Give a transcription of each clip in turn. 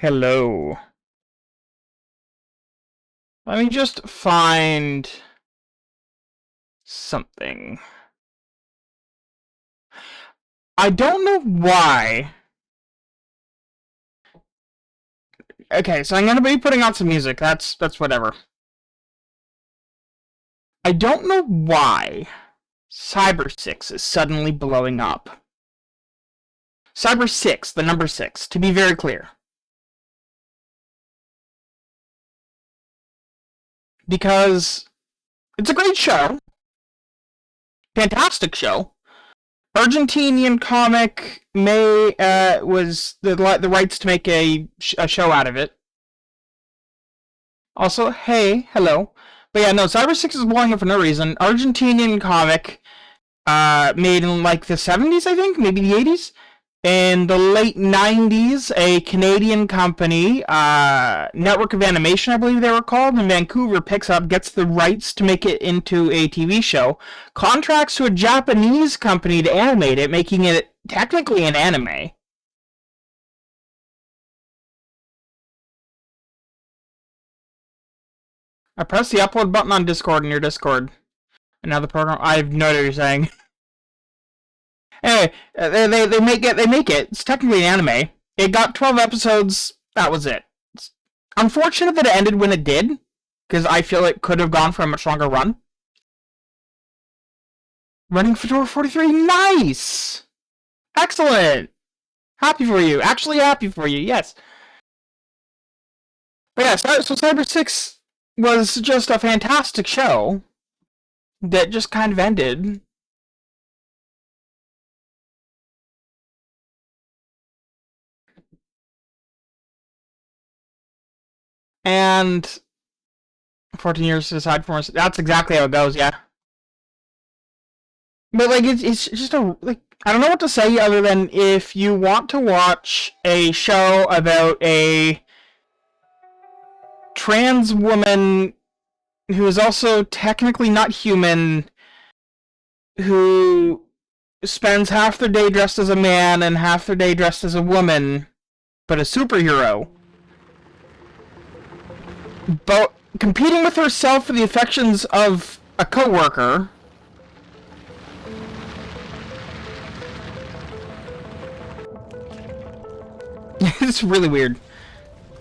Hello. Let me just find something. I don't know why. Okay, so I'm gonna be putting out some music. That's whatever. I don't know why Cyber 6 is suddenly blowing up. Cyber 6, the number 6, to be very clear. Because it's a great show. Fantastic show. Argentinian comic was the rights to make a show out of it. Also, hey, hello. But yeah, no, Cyber 6 is blowing up for no reason. Argentinian comic, made in like the 70s, I think, maybe the 80s. In the late 90s, a Canadian company, Network of Animation, I believe they were called, in Vancouver, picks up, gets the rights to make it into a TV show, contracts to a Japanese company to animate it, making it technically an anime. I pressed the upload button on Discord in your Discord. And now the program, I have no idea what you're saying. Anyway, they make it. It's technically an anime. It got 12 episodes. That was it. It's unfortunate that it ended when it did, because I feel it could have gone for a much longer run. Running Fedora 43, nice! Excellent! Happy for you. Actually happy for you, yes. But yeah, so Cyber 6 was just a fantastic show that just kind of ended. And 14 years to decide for us. That's exactly how it goes, yeah. But like it's just a like I don't know what to say other than if you want to watch a show about a trans woman who is also technically not human, who spends half their day dressed as a man and half their day dressed as a woman, but a superhero, but competing with herself for the affections of a coworker. It's really weird.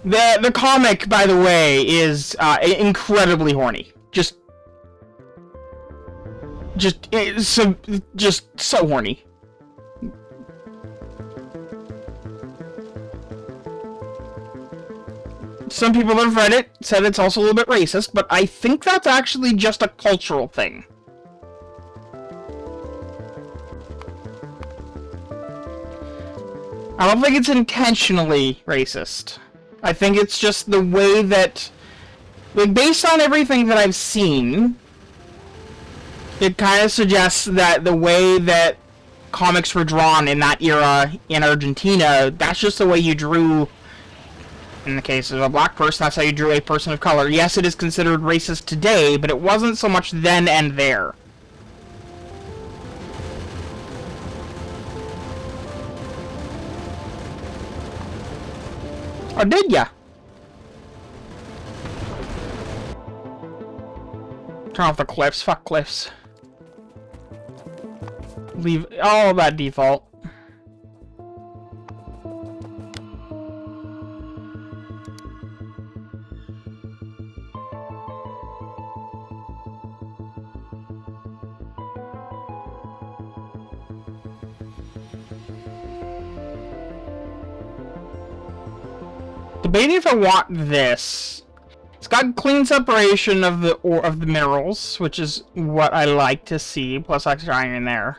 The comic, by the way, is incredibly horny. Just so horny. Some people that have read it said it's also a little bit racist, but I think that's actually just a cultural thing. I don't think it's intentionally racist. I think it's just the way that, like, based on everything that I've seen, it kind of suggests that the way that comics were drawn in that era in Argentina, that's just the way you drew, in the case of a black person, that's how you drew a person of color. Yes, it is considered racist today, but it wasn't so much then and there. Or did ya? Turn off the cliffs. Fuck cliffs. Leave all that default. Debating if I want this. It's got clean separation of the minerals, which is what I like to see, plus extra iron there.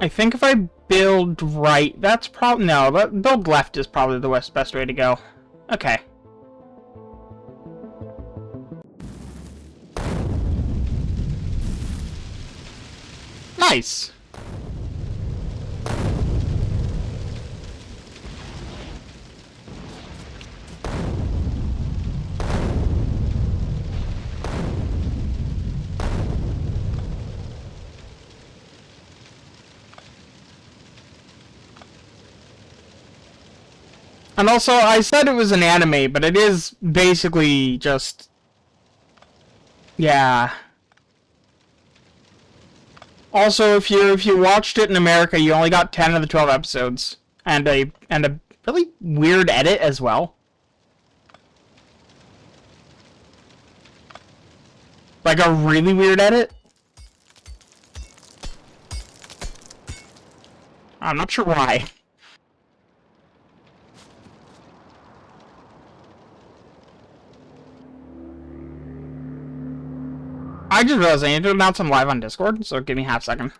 I think if I build right, that's probably no. Build left is probably the best way to go. Okay. Nice. And also, I said it was an anime, but it is basically just... Yeah. Also, if you watched it in America, you only got 10 of the 12 episodes. And a really weird edit as well. Like a really weird edit. I'm not sure why. I just realized I need to announce I'm live on Discord, so give me half a second.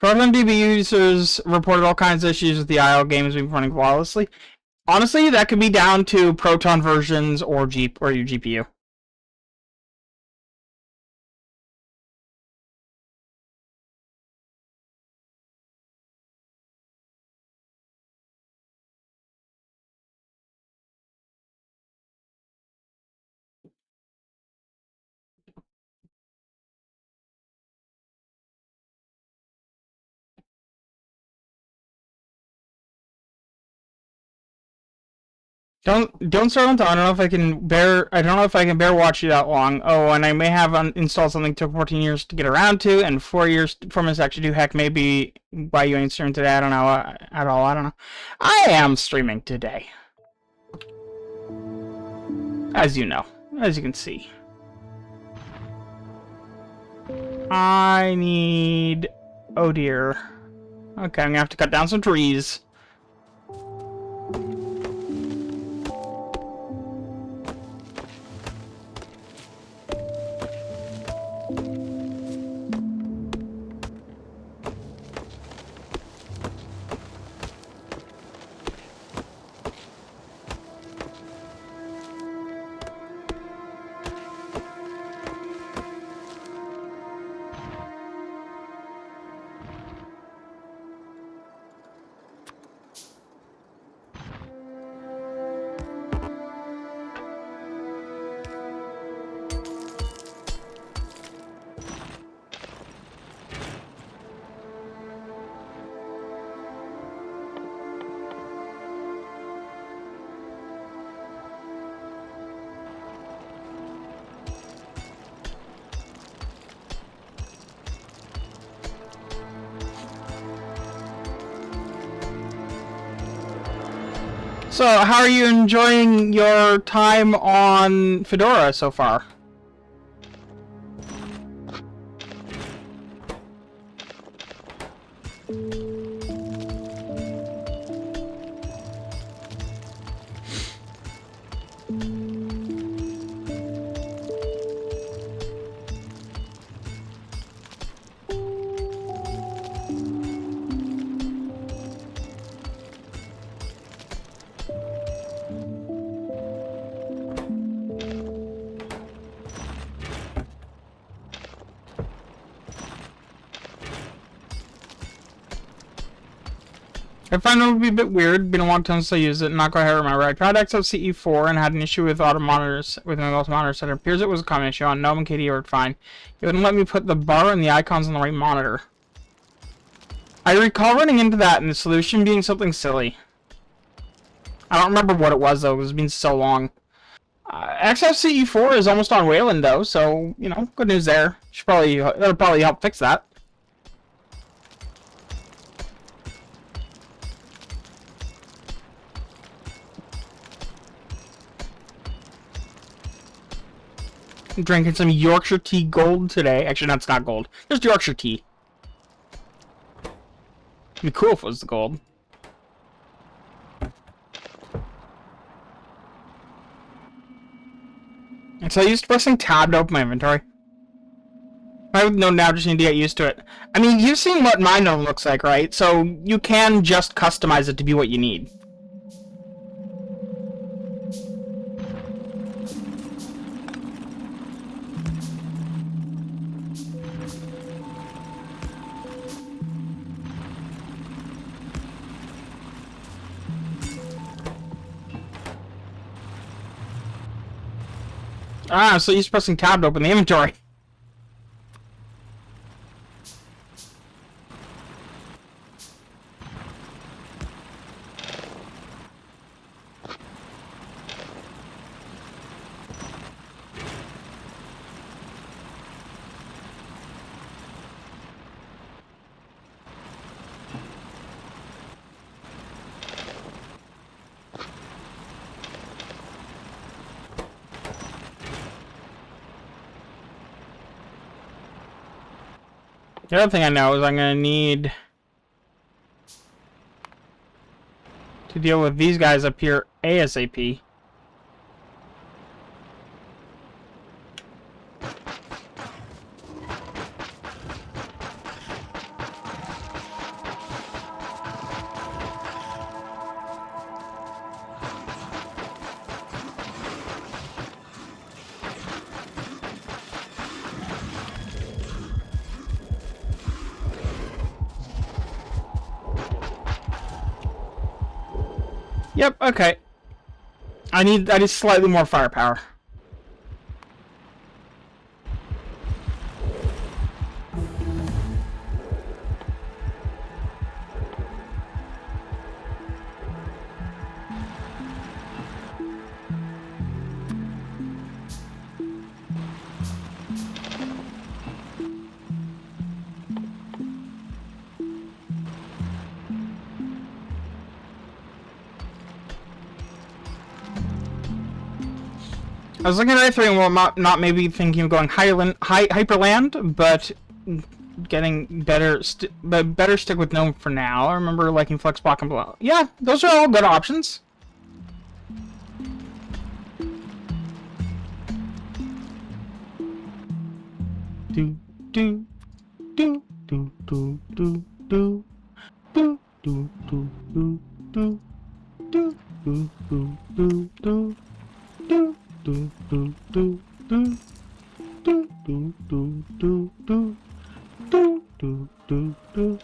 ProtonDB users reported all kinds of issues with the IO games being running flawlessly. Honestly, that could be down to Proton versions or your GPU. Don't start until I don't know if I can bear watching that long. Oh, and I may have installed something that took 14 years to get around to, and 4 minutes to actually do. Heck, maybe why you ain't streaming today. I don't know at all. I don't know. I am streaming today, as you know, as you can see. I need. Oh dear. Okay, I'm gonna have to cut down some trees. So, how are you enjoying your time on Fedora so far? I find it would be a bit weird. Been a long time since I used it, and not quite remember. I tried XFCE4 and had an issue with auto monitors with my most monitors. It appears it was a common issue on GNOME and KDE worked fine. It wouldn't let me put the bar and the icons on the right monitor. I recall running into that and the solution being something silly. I don't remember what it was though. It's been so long. XFCE4 is almost on Wayland though, so you know, good news there. That'll probably help fix that. I'm drinking some Yorkshire tea gold today. Actually, that's not gold. Just Yorkshire tea. It'd be cool if it was the gold. And so I used pressing tab to open my inventory. I would know now, just need to get used to it. I mean, you've seen what my gnome looks like, right? So you can just customize it to be what you need. Ah, so he's pressing tab to open the inventory. The other thing I know is I'm gonna need to deal with these guys up here ASAP. Yep, okay. I need slightly more firepower. I was looking at I3 and well, not maybe thinking of going Hyperland, but getting better, but better stick with Gnome for now. I remember liking Flexblock and Below. Yeah, those are all good options. Do do do do do do do do do do do do do do do do do. Do do do do do do do do do do do do do do.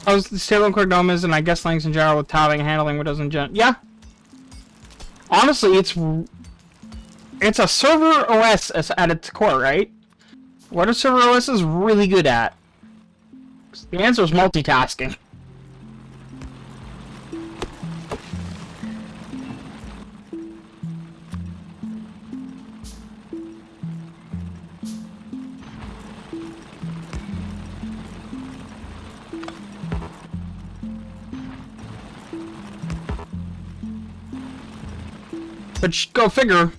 I was stable core Gnome is, and I guess Linux in general with tabbing and handling Windows in general. Yeah. Honestly, it's a server OS at its core, right? What a server OS is really good at? The answer is multitasking. But go figure,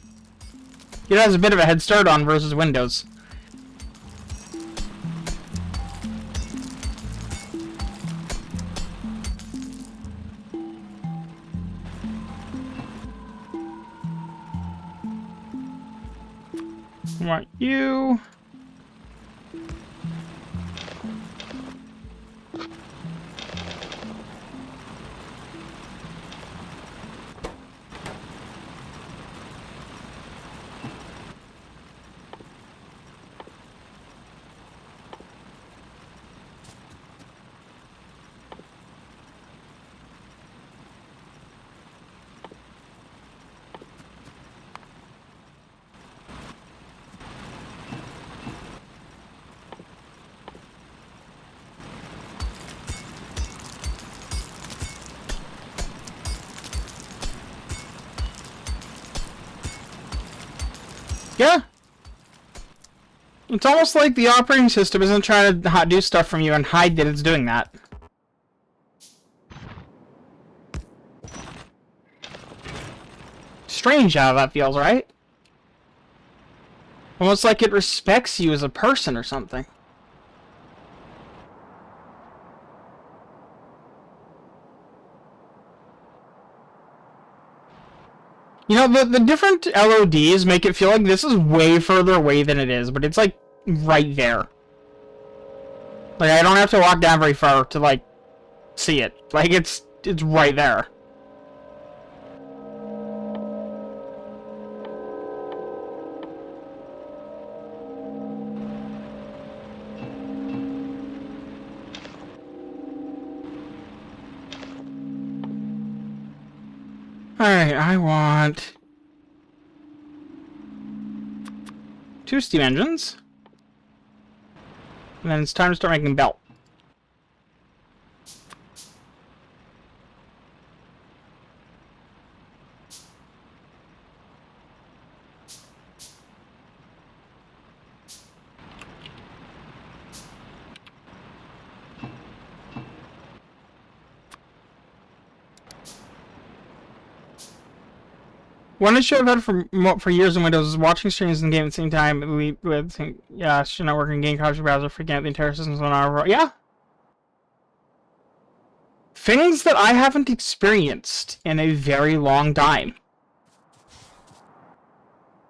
it has a bit of a head start on versus Windows. I want you. Yeah. It's almost like the operating system isn't trying to do stuff from you and hide that it's doing that. Strange how that feels, right? Almost like it respects you as a person or something. You know, the different LODs make it feel like this is way further away than it is, but it's like right there. Like I don't have to walk down very far to like see it. Like it's right there. Alright, I want 2 steam engines. And then it's time to start making belt. One issue I've had for years in Windows is watching streams in the game at the same time. Yeah, should not work in game capture browser, freaking out the entire system's on our. Yeah. Things that I haven't experienced in a very long time.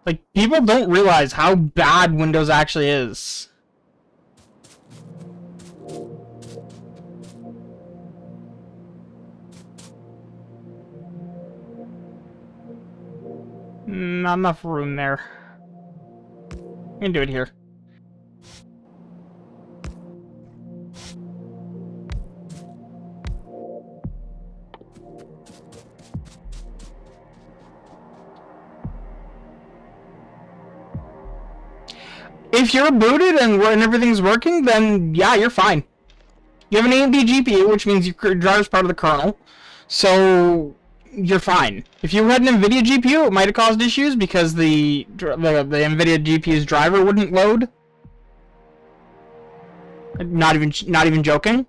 Like, people don't realize how bad Windows actually is. Not enough room there. We can do it here. If you're booted and everything's working, then yeah, you're fine. You have an AMD GPU, which means your driver's part of the kernel, so you're fine. If you had an NVIDIA GPU, it might have caused issues because the NVIDIA GPU's driver wouldn't load. Not even joking.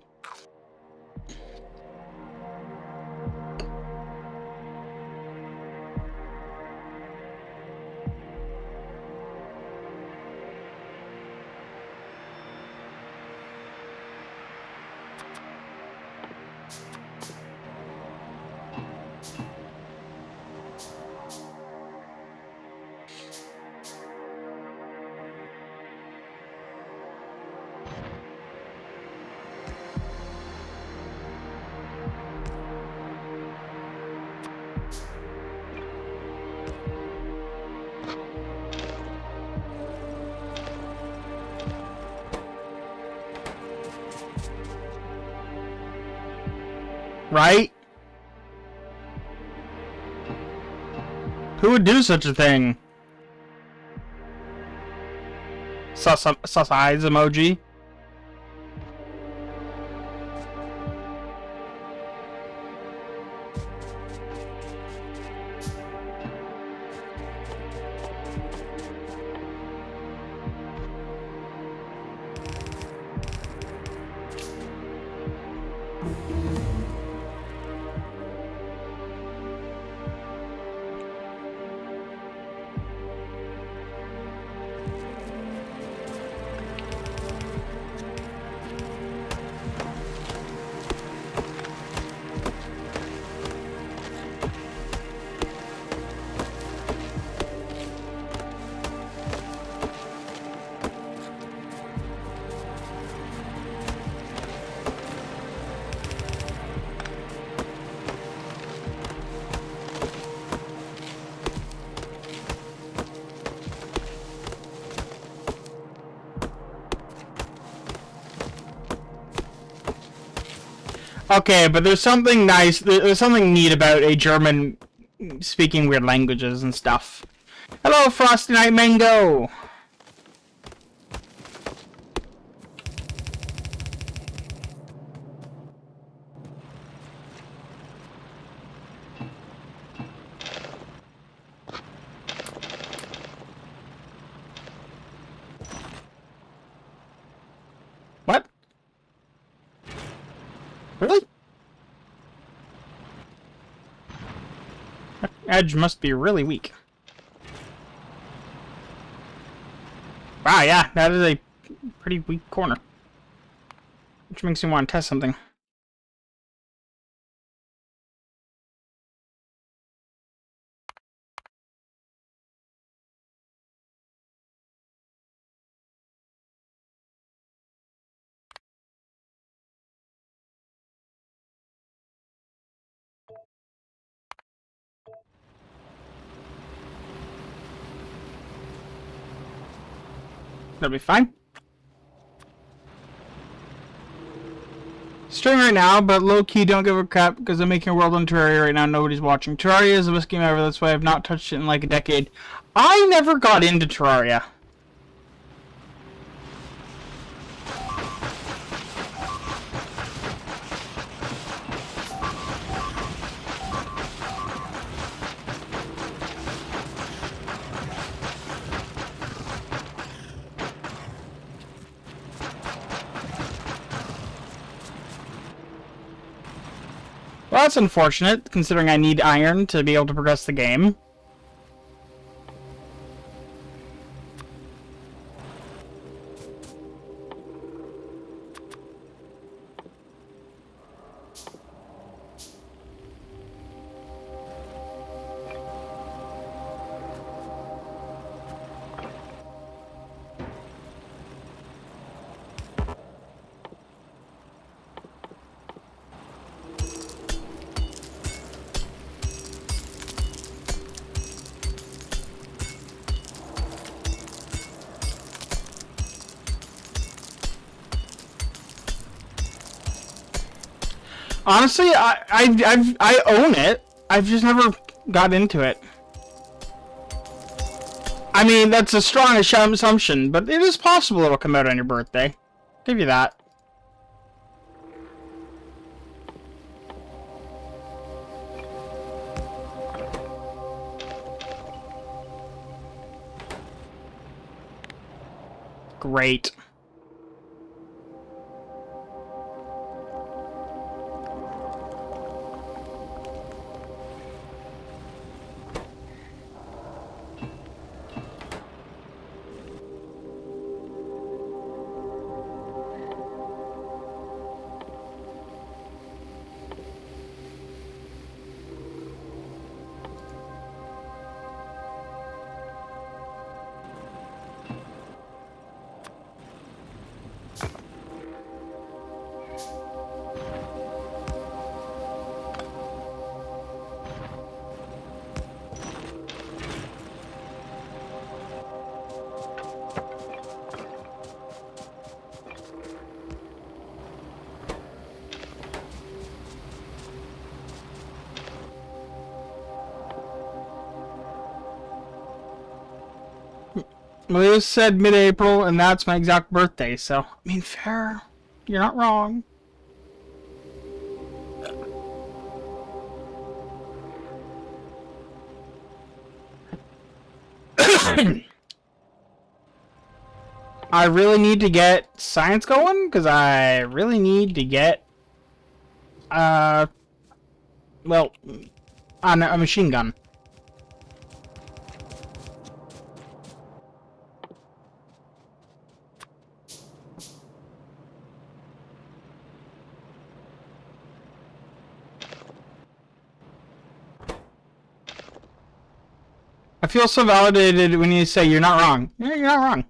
Right? Who would do such a thing? Sus eyes emoji. Okay, but there's something nice, there's something neat about a German speaking weird languages and stuff. Hello, Frosty Night Mango! What? Really? That edge must be really weak. Wow, yeah, that is a pretty weak corner. Which makes me want to test something. That'll be fine. Streaming right now, but low-key don't give a crap because I'm making a world on Terraria right now. Nobody's watching. Terraria is the best game ever. That's why I've not touched it in like a decade. I never got into Terraria. Well, that's unfortunate, considering I need iron to be able to progress the game. Honestly, I own it. I've just never got into it. I mean, that's a strong assumption, but it is possible it'll come out on your birthday. Give you that. Great. Well, it said mid-April, and that's my exact birthday, so, I mean, fair. You're not wrong. I really need to get science going, because I really need to get, well, a machine gun. I feel so validated when you say you're not wrong. Yeah, you're not wrong.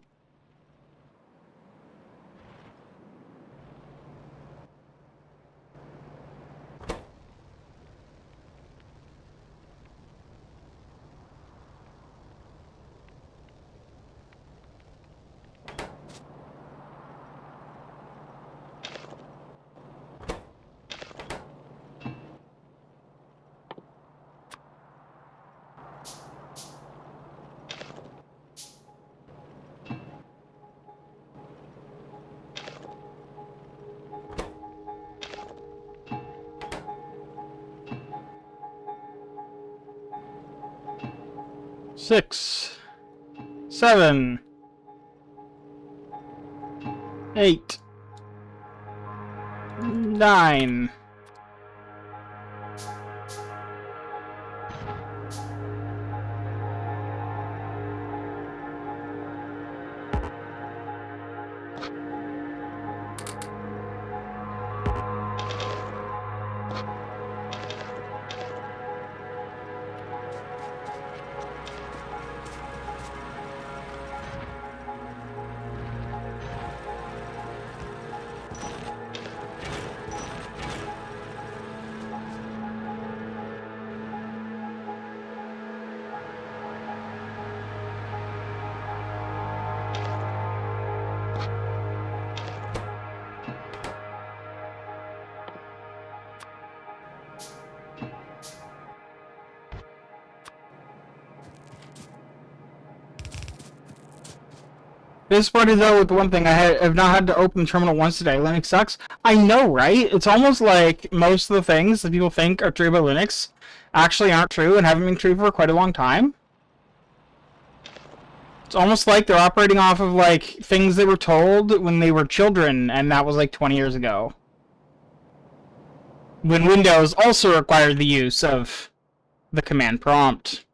Six, 7, 8, 9. Disappointed though with one thing, have not had to open terminal once today. Linux sucks. I know, right? It's almost like most of the things that people think are true about Linux actually aren't true and haven't been true for quite a long time. It's almost like they're operating off of like things they were told when they were children, and that was like 20 years ago. When Windows also required the use of the command prompt.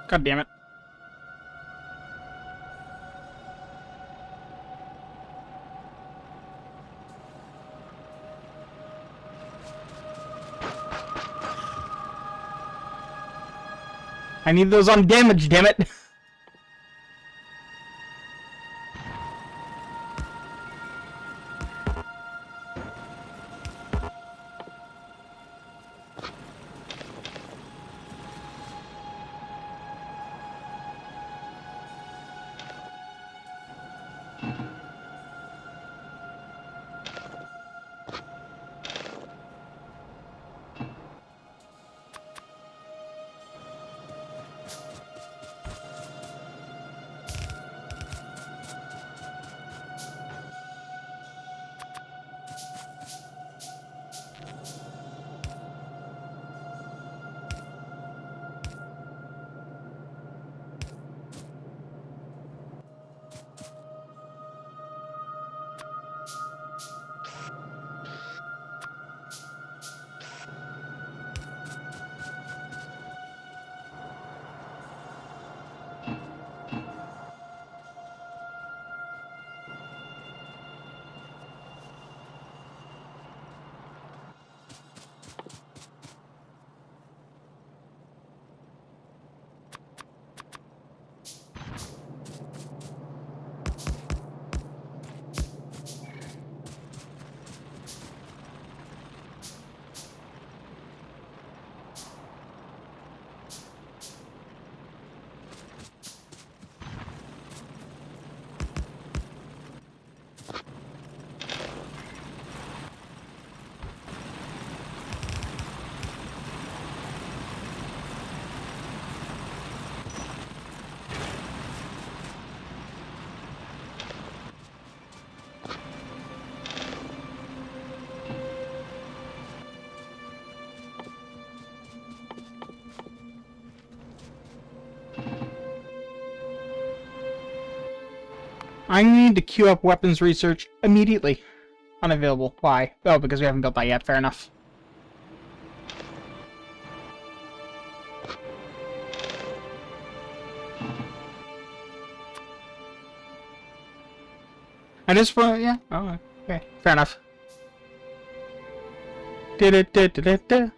God damn it. I need those on damage, damn it. I need to queue up weapons research immediately. Unavailable. Why? Oh, because we haven't built that yet. Fair enough. I just want, yeah. Oh, okay. Fair enough. Da-da-da-da-da-da.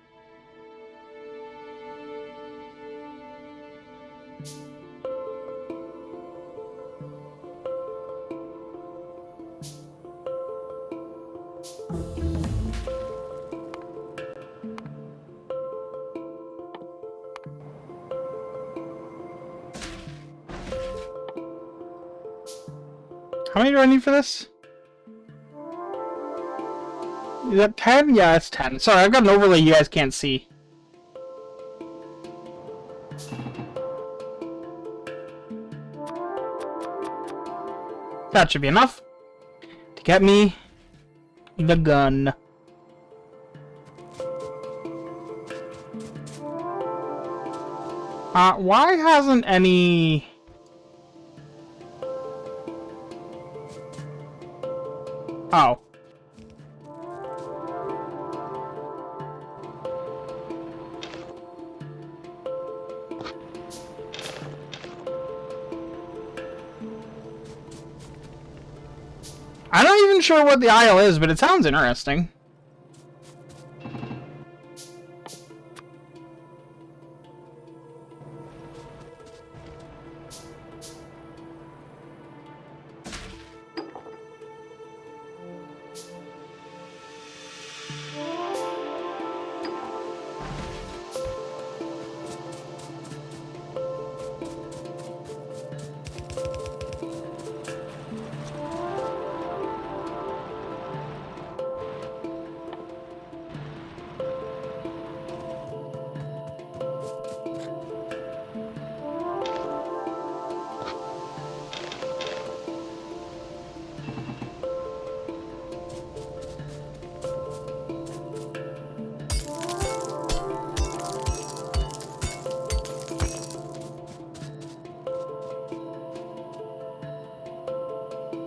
How many do I need for this? Is that 10? Yeah, it's 10. Sorry, I've got an overlay you guys can't see. That should be enough to get me the gun. Why hasn't any... Oh. I'm not even sure what the aisle is, but it sounds interesting.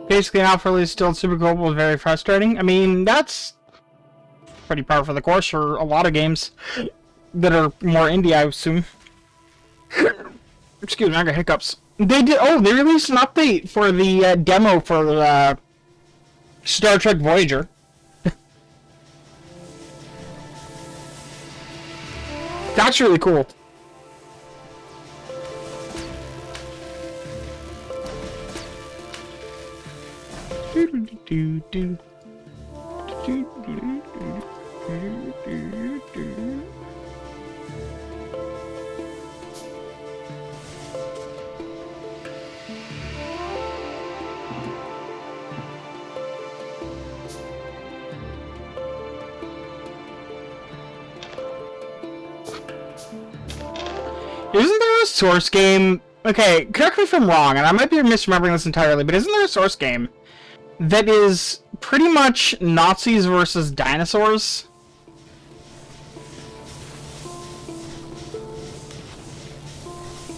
Basically, Alpha Release still super cool, but very frustrating. I mean, that's pretty par for the course for a lot of games that are more indie, I assume. Excuse me, I got hiccups. They did. Oh, they released an update for the demo for Star Trek Voyager. That's really cool. Isn't there a Source game? Okay, correct me if I'm wrong, and I might be misremembering this entirely, but isn't there a Source game that is pretty much Nazis versus dinosaurs?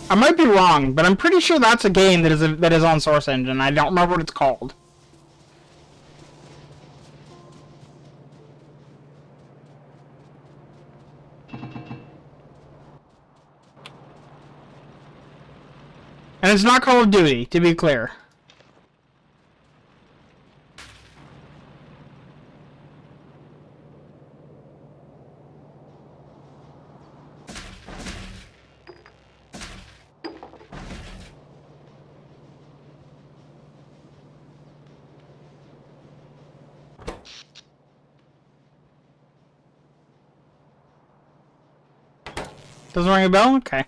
I might be wrong, but I'm pretty sure that's a game that is on Source Engine. I don't remember what it's called. And it's not Call of Duty, to be clear. Doesn't ring a bell? Okay.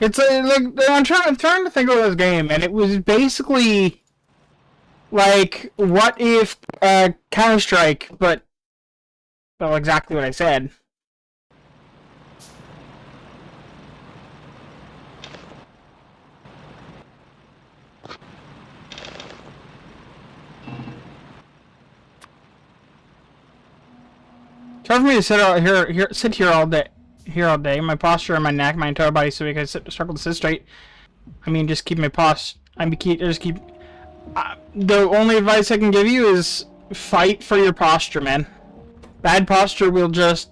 It's like I'm trying to think of this game, and it was basically like, what if Counter-Strike, but well, exactly what I said. It's hard for me to sit here all day. My posture and my neck, my entire body, so I can struggle to sit straight. I mean, just keep my posture. Just keep. The only advice I can give you is fight for your posture, man. Bad posture will just.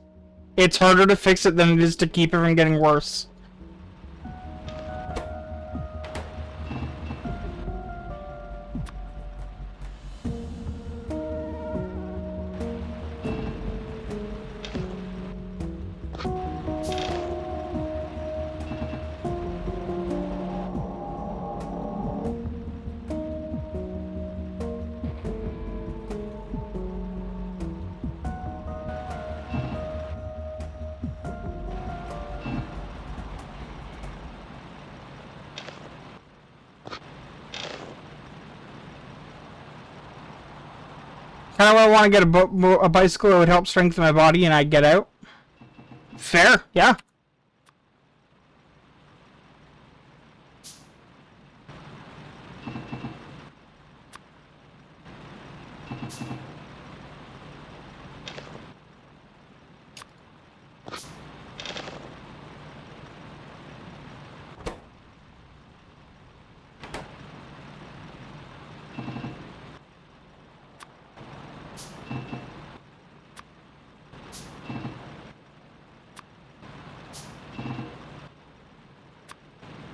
It's harder to fix it than it is to keep it from getting worse. Kind of want to get a bicycle that would help strengthen my body and I'd get out. Fair, yeah.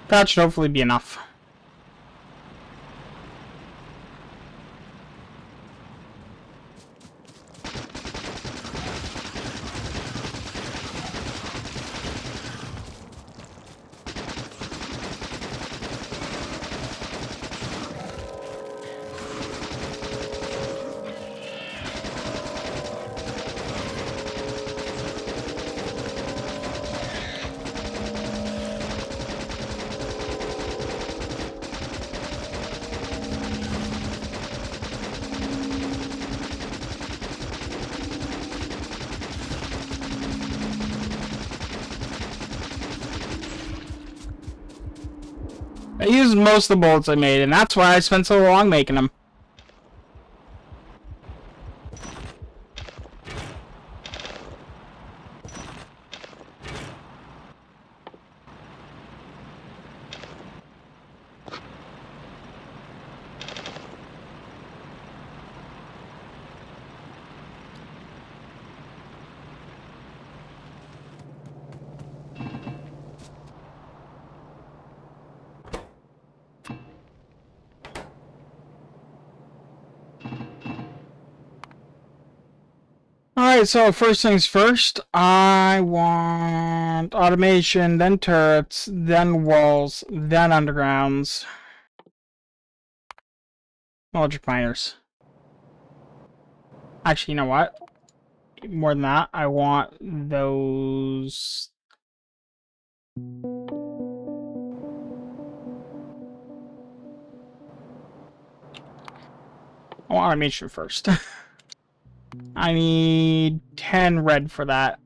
That should hopefully be enough. I used most of the bullets I made, and that's why I spent so long making them. Alright, so first things first, I want automation, then turrets, then walls, then undergrounds. Electric miners. Actually, you know what? More than that, I want those... I want automation first. I need 10 red for that.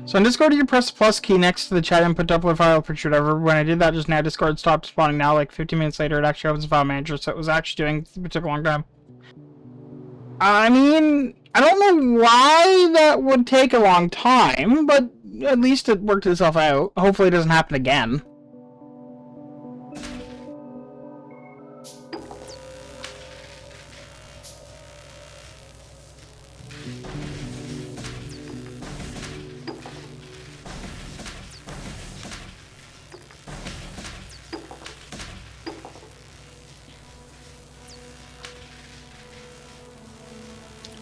So in Discord, you press the plus key next to the chat input to upload file, picture, whatever. When I did that just now, Discord stopped spawning now, like 15 minutes later, it actually opens the file manager, so it was actually doing, it took a long time. I mean, I don't know why that would take a long time, but at least it worked itself out. Hopefully it doesn't happen again.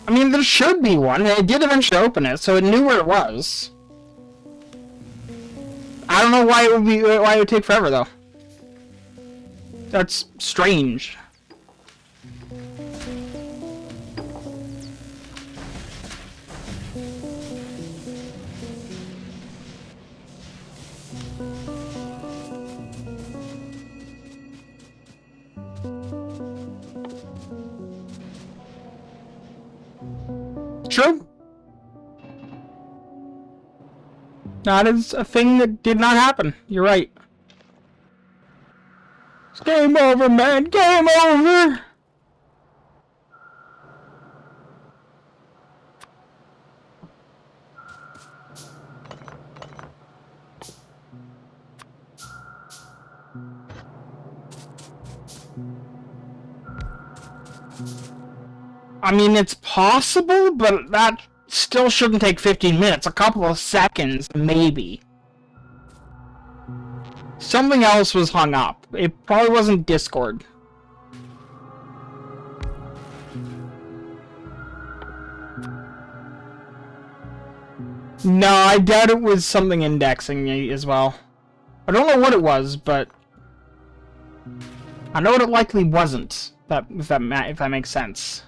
I mean, there should be one. It did eventually open it, so it knew where it was. I don't know why it would take forever, though. That's strange. True. That is a thing that did not happen. You're right. It's game over, man. Game over! I mean, it's possible, but that still shouldn't take 15 minutes. A couple of seconds, maybe. Something else was hung up. It probably wasn't Discord. No, I doubt it was something indexing as well. I don't know what it was, but I know what it likely wasn't. If that makes sense.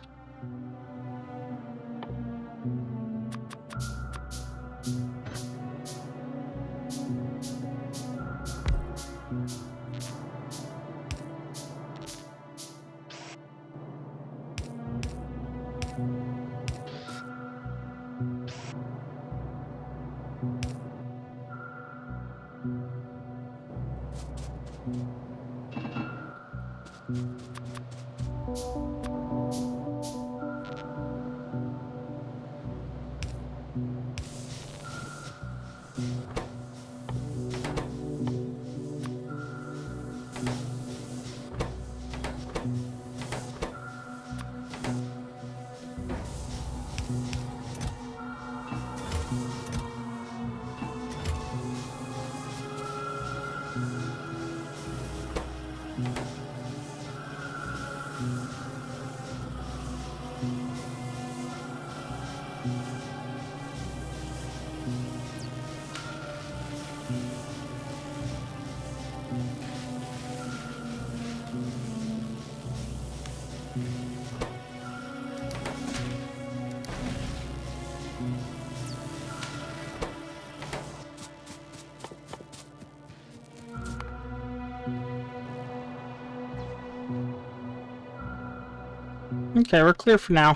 Okay, we're clear for now.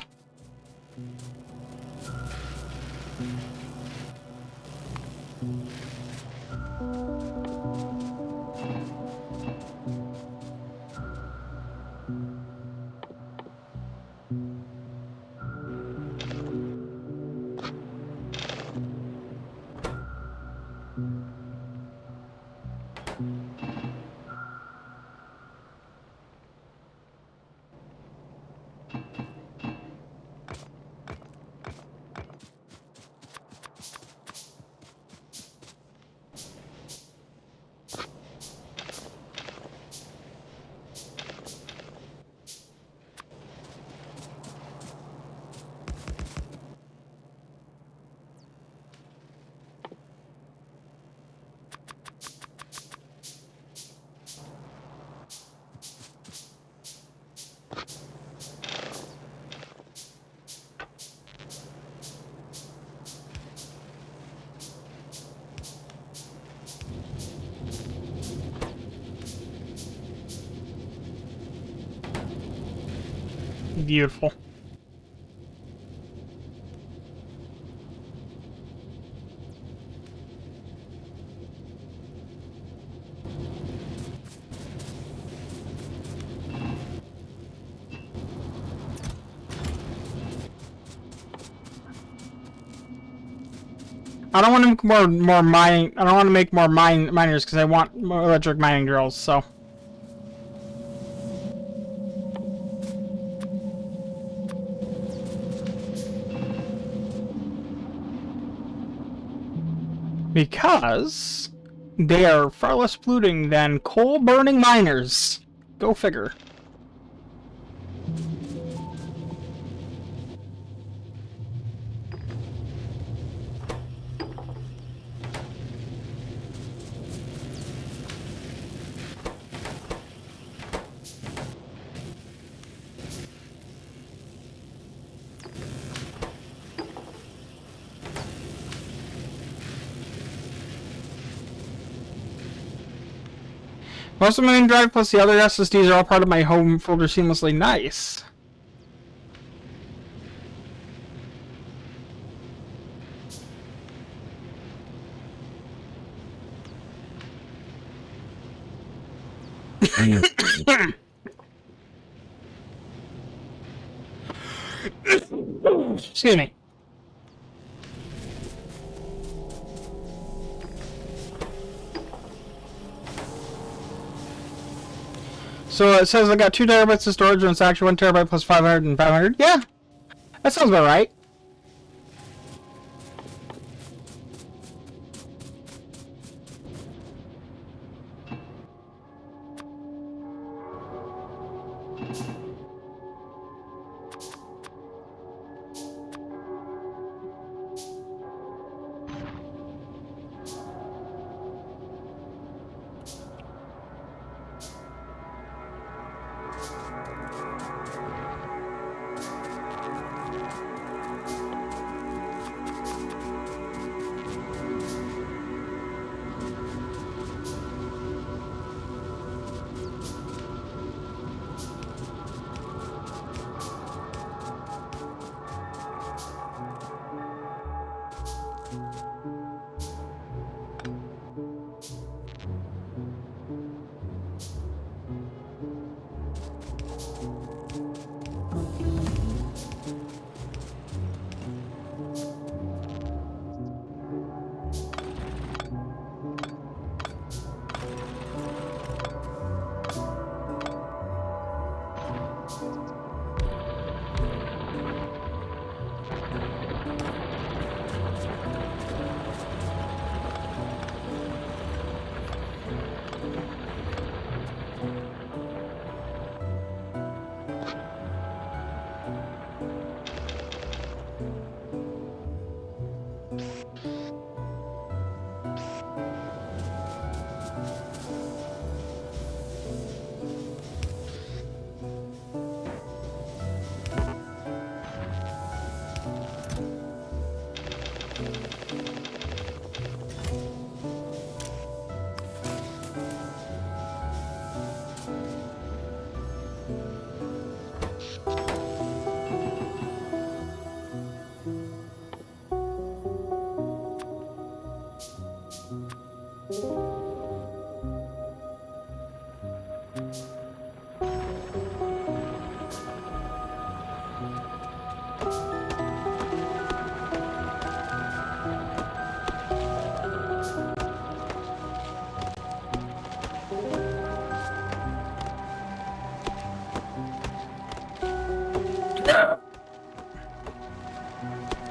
Beautiful. I don't want to make more mining. I don't want to make more miners because I want more electric mining drills. So. Because they are far less polluting than coal-burning miners. Go figure. Most of my main drive plus the other SSDs are all part of my home folder seamlessly. Nice. Excuse me. So it says I got 2 terabytes of storage and it's actually 1 terabyte plus 500 and 500. Yeah, that sounds about right.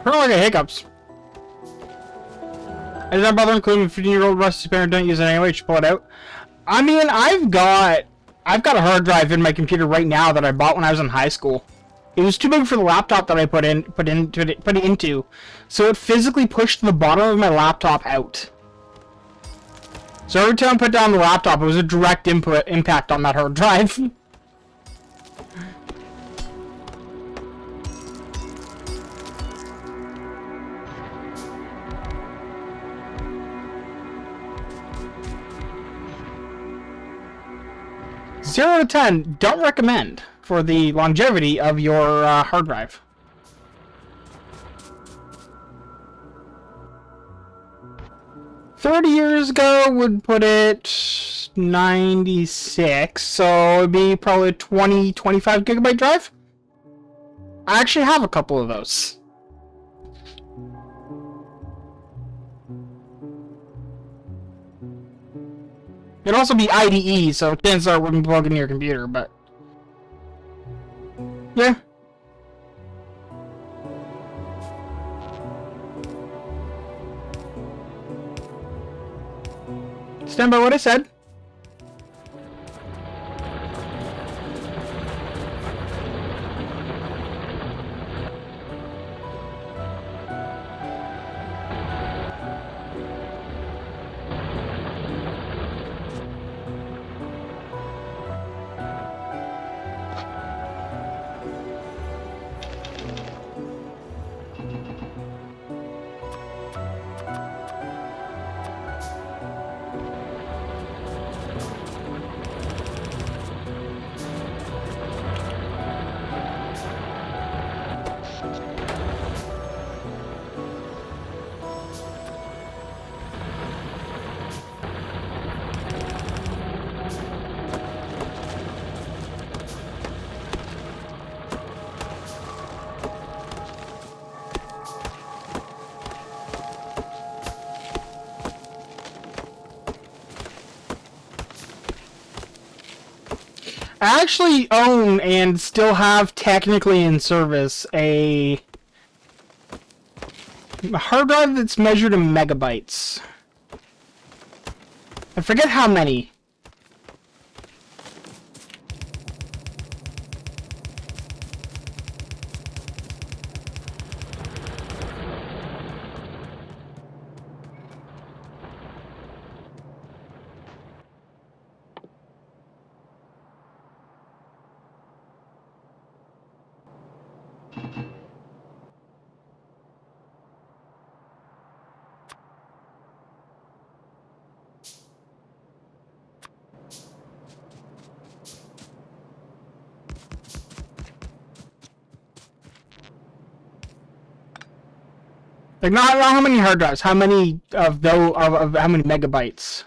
I don't like the hiccups. I did not bother including a 15-year-old rusty spare and don't use it anyway. You should pull it out. I mean, I've got a hard drive in my computer right now that I bought when I was in high school. It was too big for the laptop that I put it into, so it physically pushed the bottom of my laptop out. So every time I put down the laptop, it was a direct impact on that hard drive. Zero to 10, don't recommend for the longevity of your hard drive. $30 ago would put it 96, so it'd be probably a 25 gigabyte drive. I actually have a couple of those. It'd also be IDE, so chances are it wouldn't plug into your computer, but... yeah. Stand by what I said. I actually own and still have technically in service a hard drive that's measured in megabytes. I forget how many. Like not how many hard drives, how many of those of how many megabytes.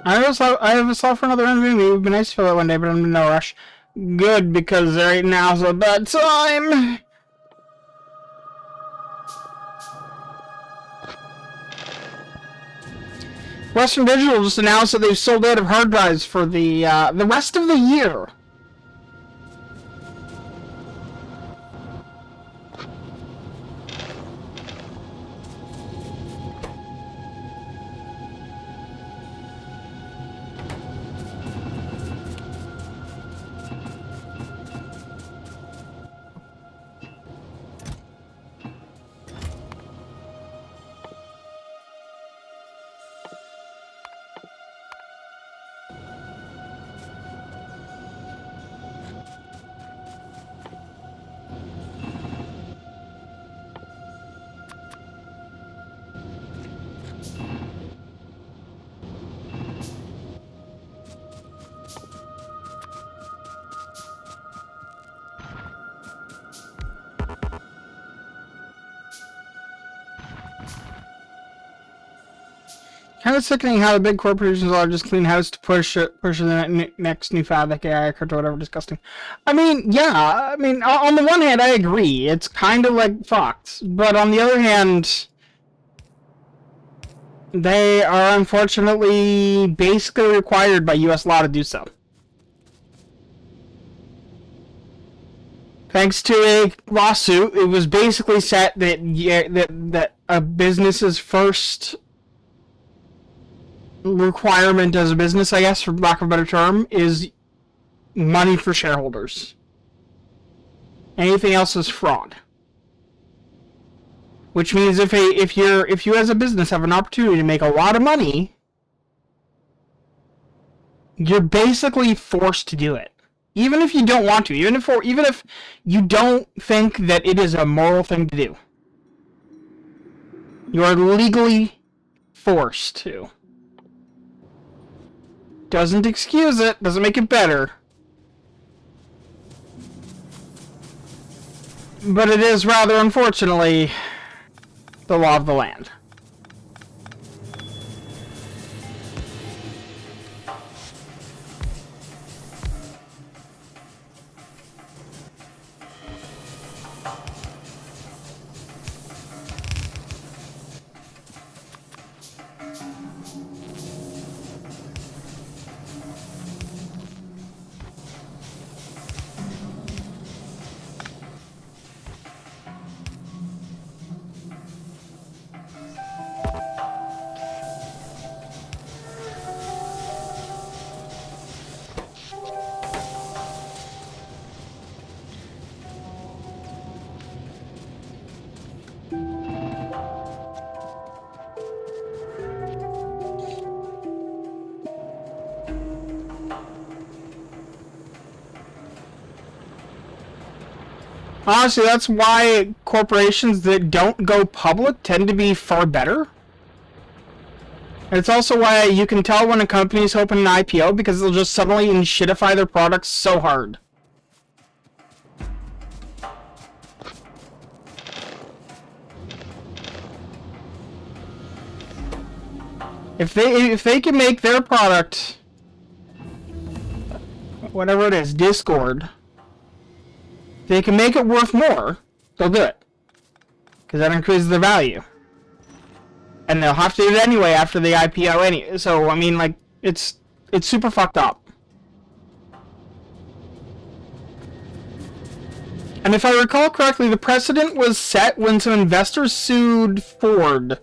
I have a slot for another interview. It would be nice to fill it one day, but I'm in no rush. Good, because right now's a bad time. Western Digital just announced that they've sold out of hard drives for the rest of the year. Kind of sickening how the big corporations all just clean house to push the next new fad like AI, crypto, whatever, disgusting. I mean, yeah, I mean, on the one hand, I agree. It's kind of like fucked. But on the other hand, they are unfortunately basically required by US law to do so. Thanks to a lawsuit, it was basically set that that a business's first requirement as a business, I guess, for lack of a better term, is money for shareholders. Anything else is fraud. Which means if you as a business have an opportunity to make a lot of money, you're basically forced to do it. Even if you don't want to, even if you don't think that it is a moral thing to do. You are legally forced to. Doesn't excuse it, doesn't make it better. But it is rather unfortunately the law of the land. Honestly, that's why corporations that don't go public tend to be far better. And it's also why you can tell when a company's hoping an IPO, because they'll just suddenly shitify their products so hard. If they can make their product, whatever it is, Discord, they can make it worth more, they'll do it. Because that increases their value. And they'll have to do it anyway after the IPO anyway. So, I mean, like, it's super fucked up. And if I recall correctly, the precedent was set when some investors sued Ford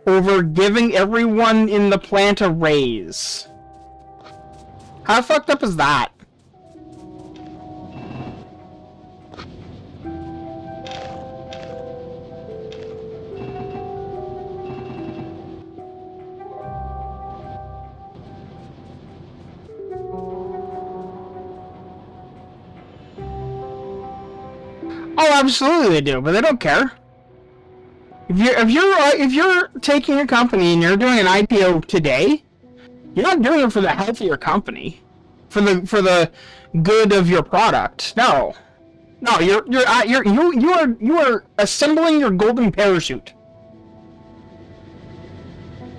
over giving everyone in the plant a raise. How fucked up is that? Oh, absolutely they do, but they don't care. If you're taking a company and you're doing an IPO today, you're not doing it for the health of your company, for the good of your product. No, you are assembling your golden parachute.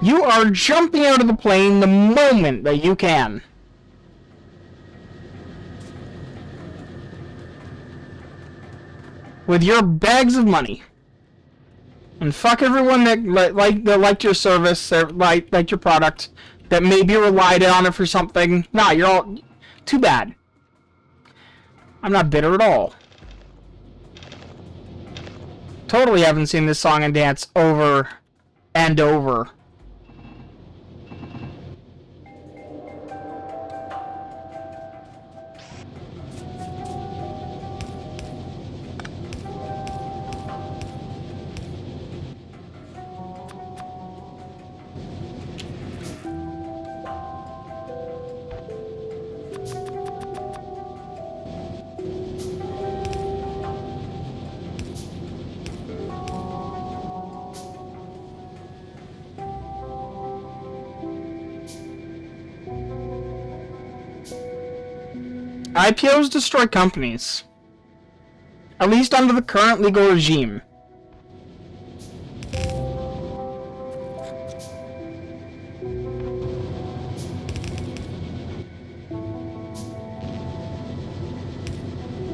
You are jumping out of the plane the moment that you can. With your bags of money. And fuck everyone that liked your service, or liked your product, that maybe relied on it for something. Nah, you're all... Too bad. I'm not bitter at all. Totally haven't seen this song and dance over and over. IPOs destroy companies. At least under the current legal regime.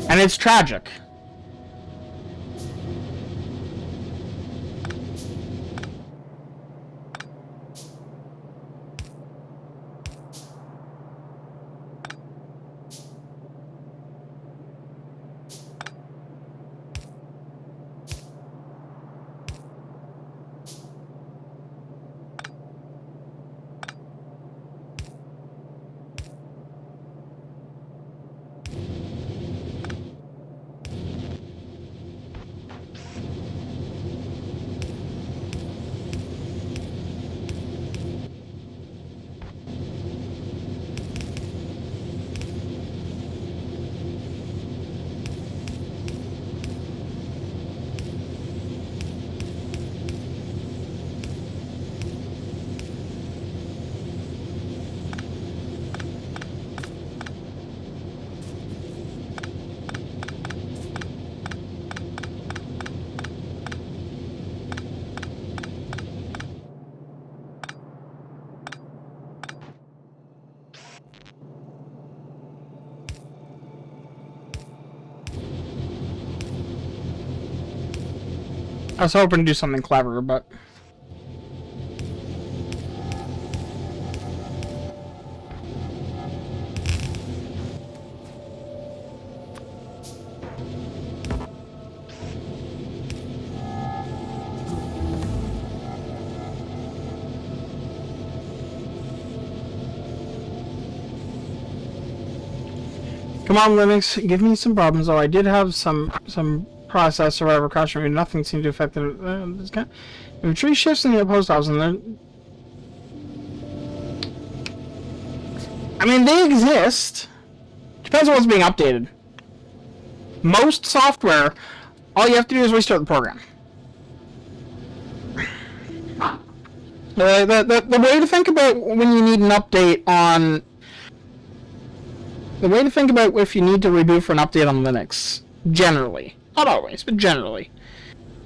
And it's tragic. I was hoping to do something clever, but... Come on, Linux, give me some problems. Oh, I did have some process or whatever caution. Nothing seemed to affect this guy. If tree shifts in the post house, and then... I mean, they exist. Depends on what's being updated. Most software, all you have to do is restart the program. The way to think about when you need an update on... The way to think about if you need to reboot for an update on Linux, generally, not always, but generally,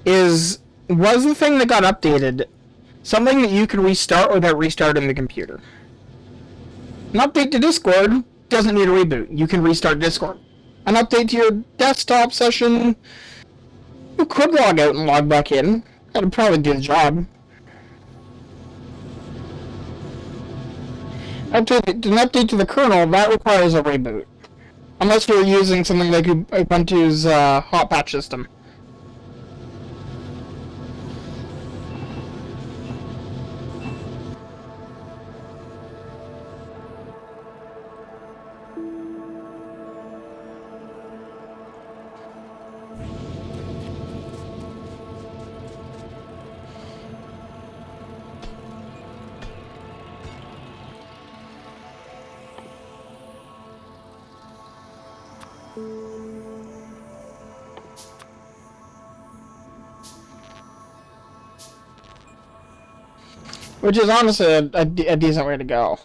is, was the thing that got updated something that you can restart without restarting the computer? An update to Discord doesn't need a reboot. You can restart Discord. An update to your desktop session, you could log out and log back in. That'd probably do the job. An update to the kernel, that requires a reboot. Unless you're using something like Ubuntu's hot patch system. Which is honestly a decent way to go.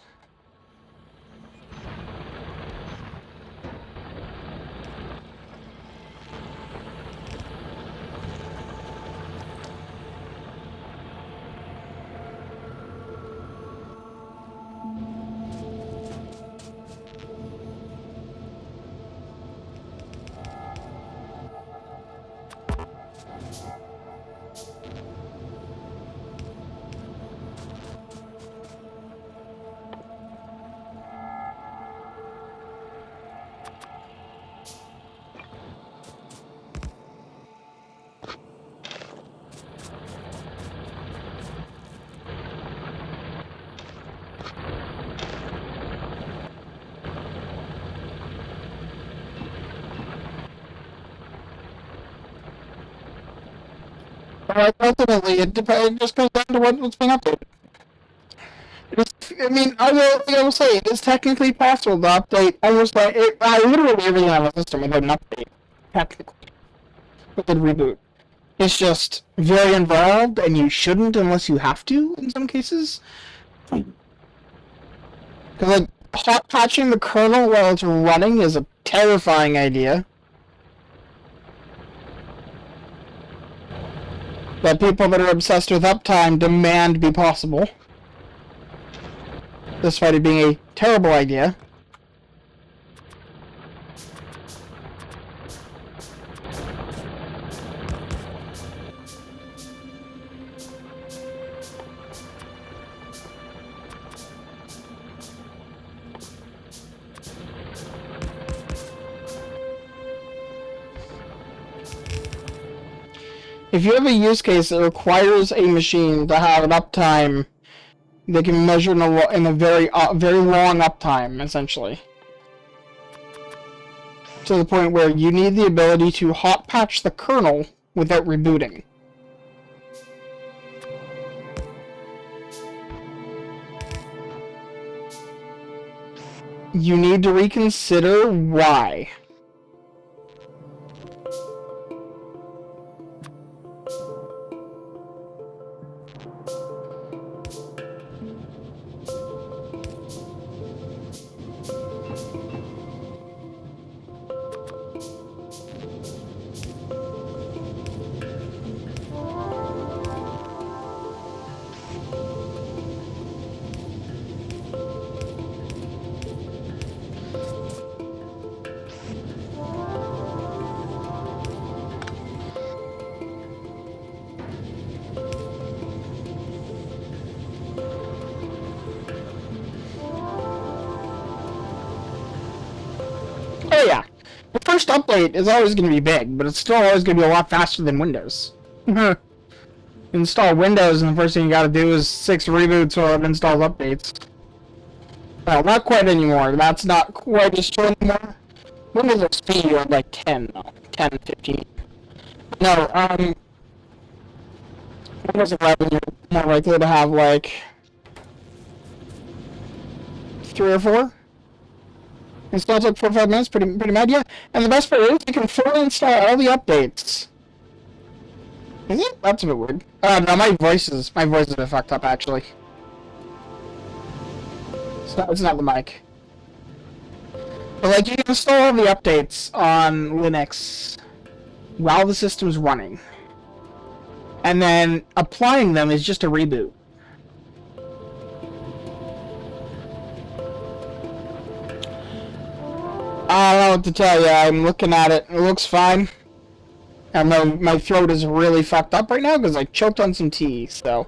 Ultimately, it just comes down to what's being updated. I mean, I will say, it is technically possible to update almost like literally everything on the system without an update. Technically. With a reboot. It's just very involved, and you shouldn't unless you have to, in some cases. Because, like, hot patching the kernel while it's running is a terrifying idea. That people that are obsessed with uptime demand be possible. Despite it being a terrible idea. If you have a use case that requires a machine to have an uptime, they can measure in a very long uptime, essentially. To the point where you need the ability to hot patch the kernel without rebooting. You need to reconsider why. Oh yeah, the first update is always going to be big, but it's still always going to be a lot faster than Windows. Install Windows and the first thing you gotta do is 6 reboots or it installs updates. Well, not quite anymore. That's not quite as true anymore. Windows XP are like 10 though. 10, 15. No, Windows 11 you're more likely to have like 3 or 4. Installs like 4 or 5 minutes, pretty mad, yeah. And the best part is you can fully install all the updates. Is it? That's a bit weird. No, my voice is a bit fucked up, actually. It's not the mic. But, like, you can install all the updates on Linux while the system's running. And then applying them is just a reboot. I don't know what to tell you. I'm looking at it. It looks fine. I know my throat is really fucked up right now because I choked on some tea, so.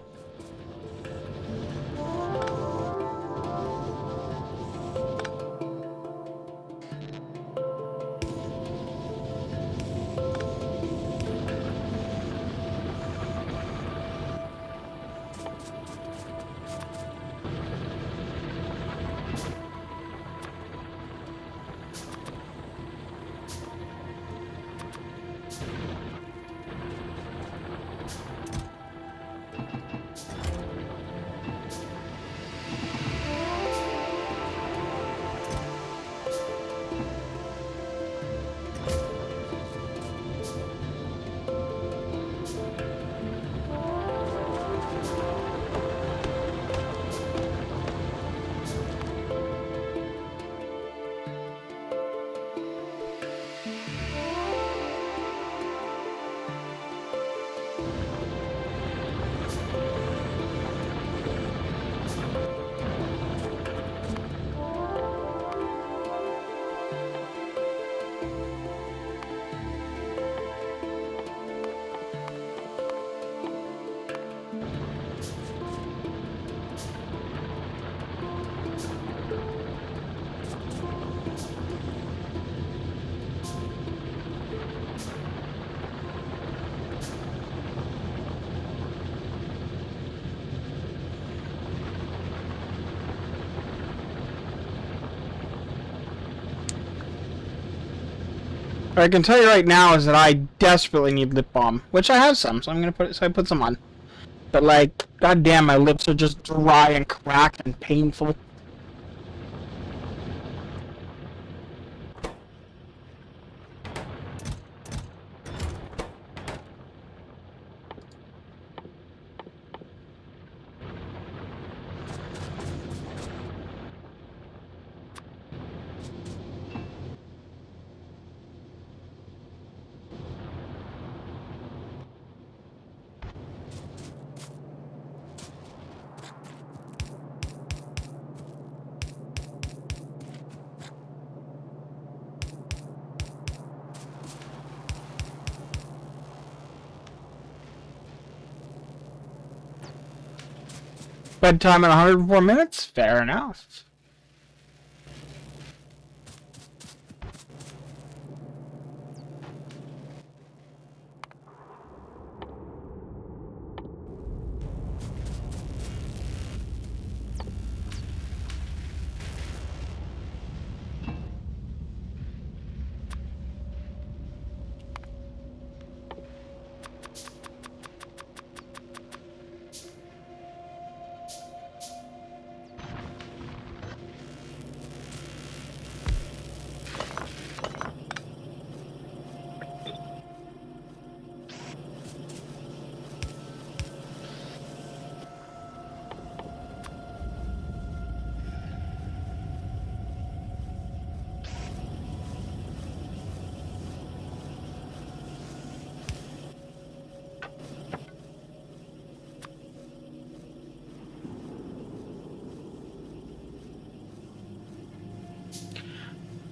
What I can tell you right now is that I desperately need lip balm, which I have some, so I'm gonna put some on. But like, goddamn, my lips are just dry and cracked and painful. Bedtime in 104 minutes? Fair enough.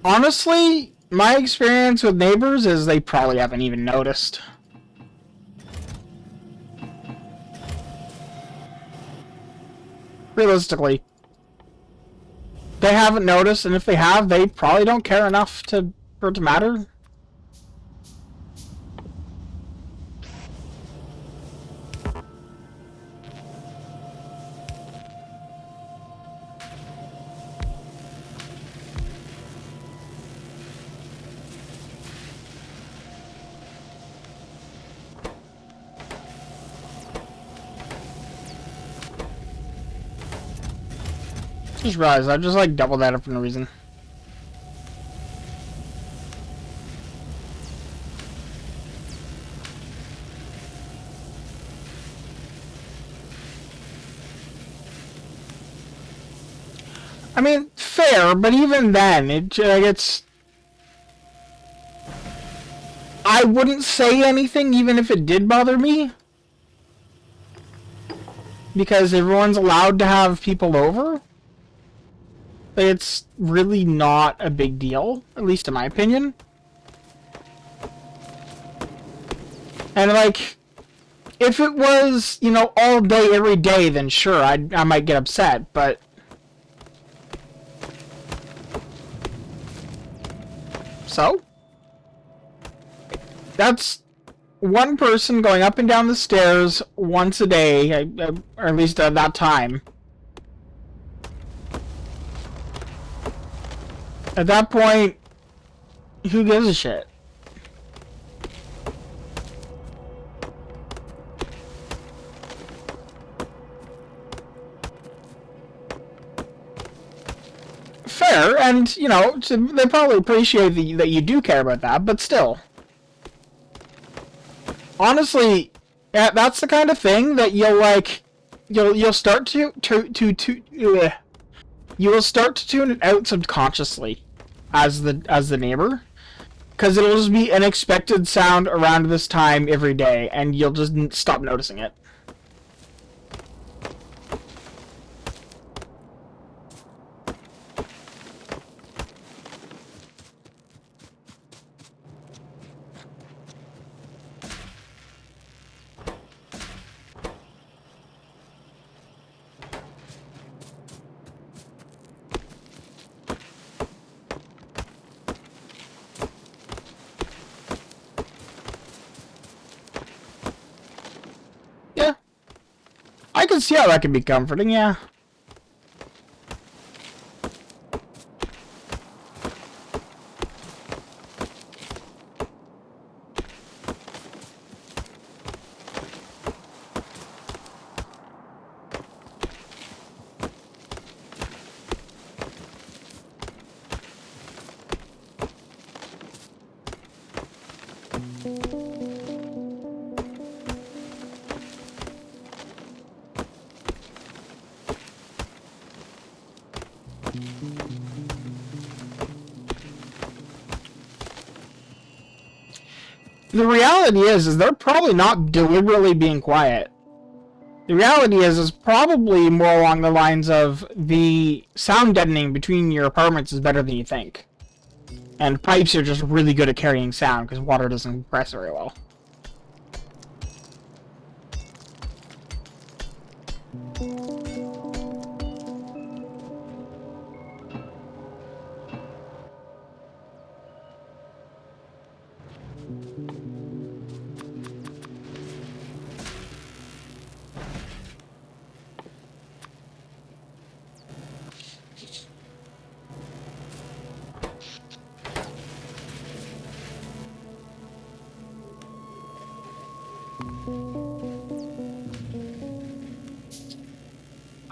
Honestly, my experience with neighbors is they probably haven't even noticed. Realistically. They haven't noticed, and if they have, they probably don't care enough for it to matter. Just realized I just like doubled that up for no reason. I mean, fair, but even then, it's... I wouldn't say anything even if it did bother me. Because everyone's allowed to have people over. It's really not a big deal, at least in my opinion. And like, if it was, you know, all day, every day, then sure, I might get upset, but... So? That's one person going up and down the stairs once a day, or at least at that time. At that point, who gives a shit? Fair, and, you know, they probably appreciate that you do care about that, but still. Honestly, yeah, that's the kind of thing that you'll, like, you'll start to you will start to tune it out subconsciously as the neighbor, because it'll just be an expected sound around this time every day, and you'll just stop noticing it. Yeah. I can see how that can be comforting, yeah. The reality is they're probably not deliberately being quiet. The reality is probably more along the lines of the sound deadening between your apartments is better than you think. And pipes are just really good at carrying sound because water doesn't compress very well.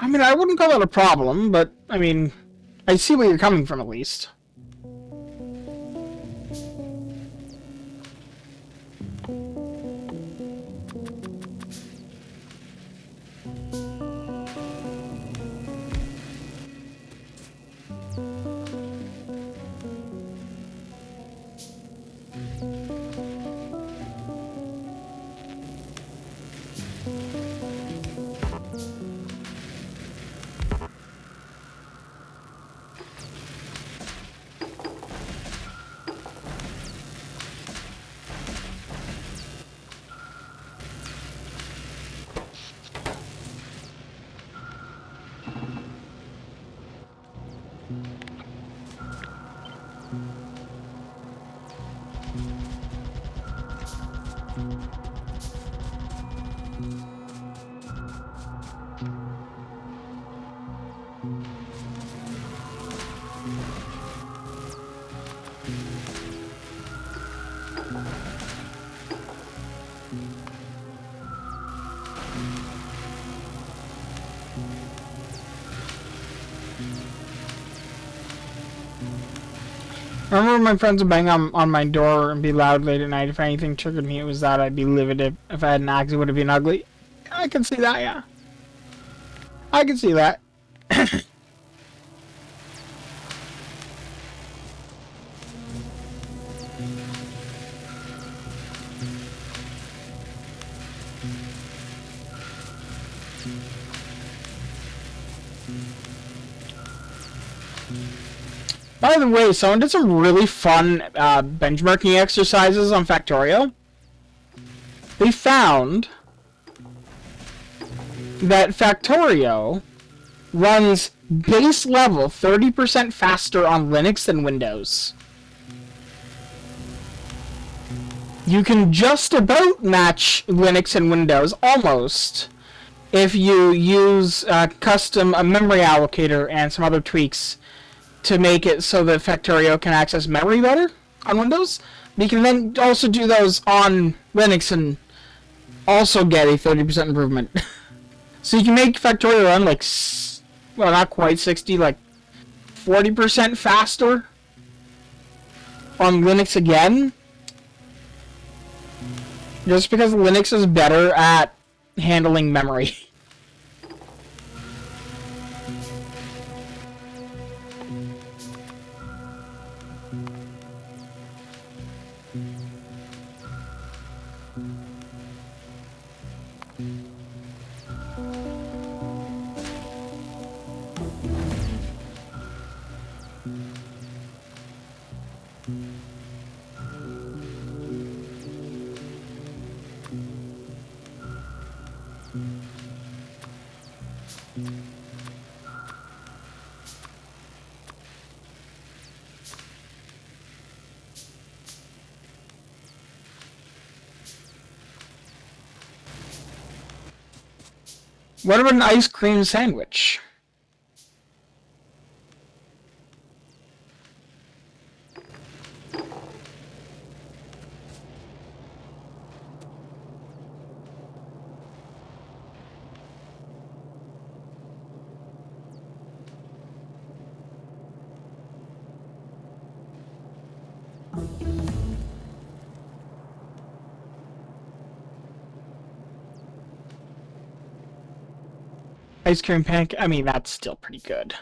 I mean, I wouldn't call that a problem, but, I mean, I see where you're coming from, at least. I remember my friends would bang on my door and be loud late at night. If anything triggered me, it was that. I'd be livid. If I had an axe, it would have been ugly. I can see that, yeah. I can see that. By the way, someone did some really fun benchmarking exercises on Factorio. They found that Factorio runs base level 30% faster on Linux than Windows. You can just about match Linux and Windows, almost, if you use a memory allocator and some other tweaks to make it so that Factorio can access memory better on Windows. You can then also do those on Linux and also get a 30% improvement. So you can make Factorio run like, well, not quite 60, like 40% faster on Linux again. Just because Linux is better at handling memory. What about an ice cream sandwich? Ice cream pancake, I mean, that's still pretty good.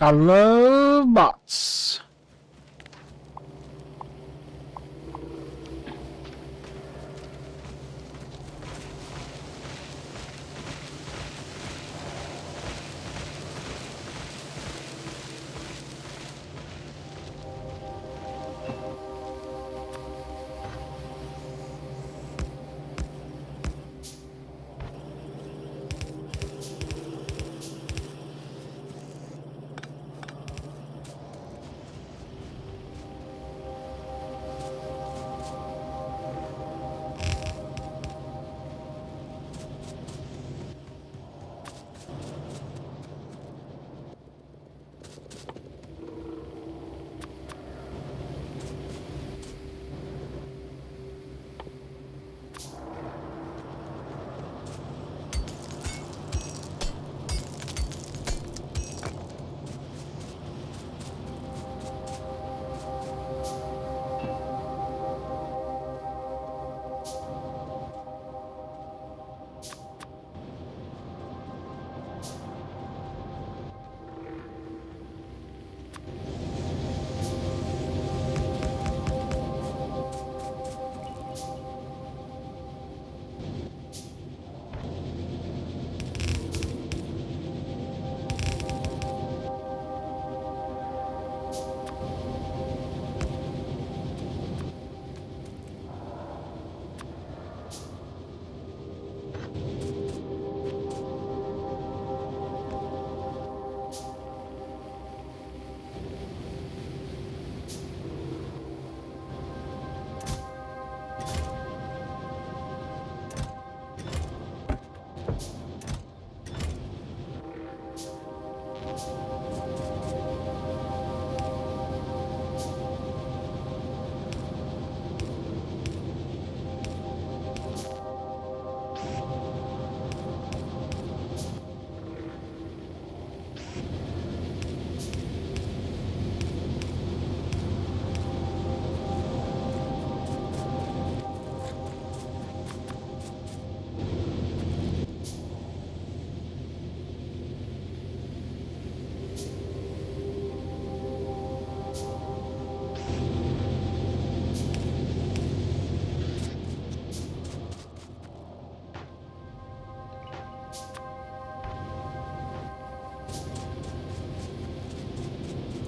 I love bots.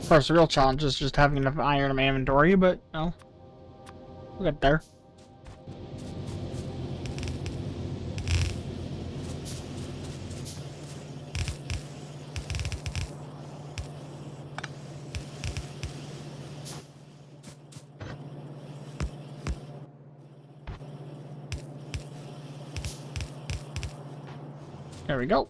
Of course, the real challenge is just having enough iron in my inventory, but, no. We'll get there. There we go.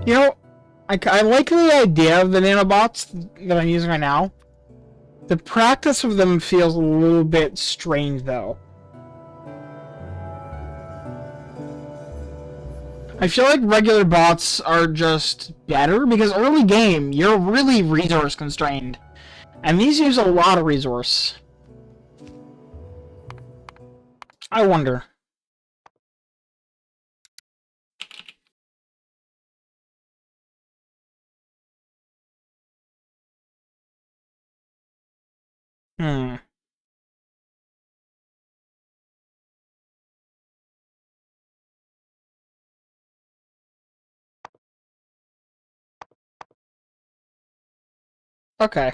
You know, I like the idea of the nanobots that I'm using right now. The practice of them feels a little bit strange, though. I feel like regular bots are just better, because early game, you're really resource constrained. And these use a lot of resource. I wonder. Hmm. Okay.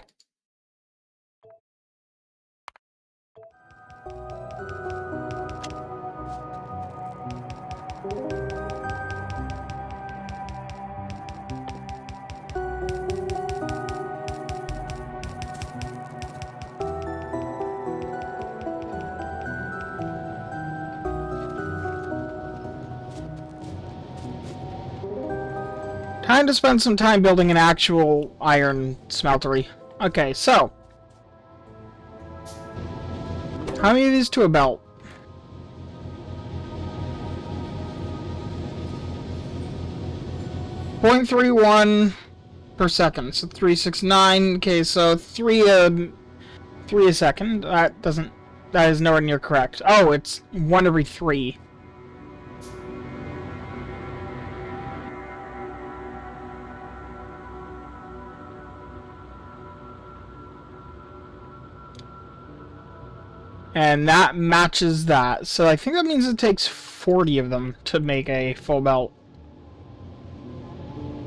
Time to spend some time building an actual iron smeltery. Okay, so. How many of these to a belt? 0.31 per second, so 369. Okay, so 3 a second. That is nowhere near correct. Oh, it's 1 every 3. And that matches that. So I think that means it takes 40 of them to make a full belt.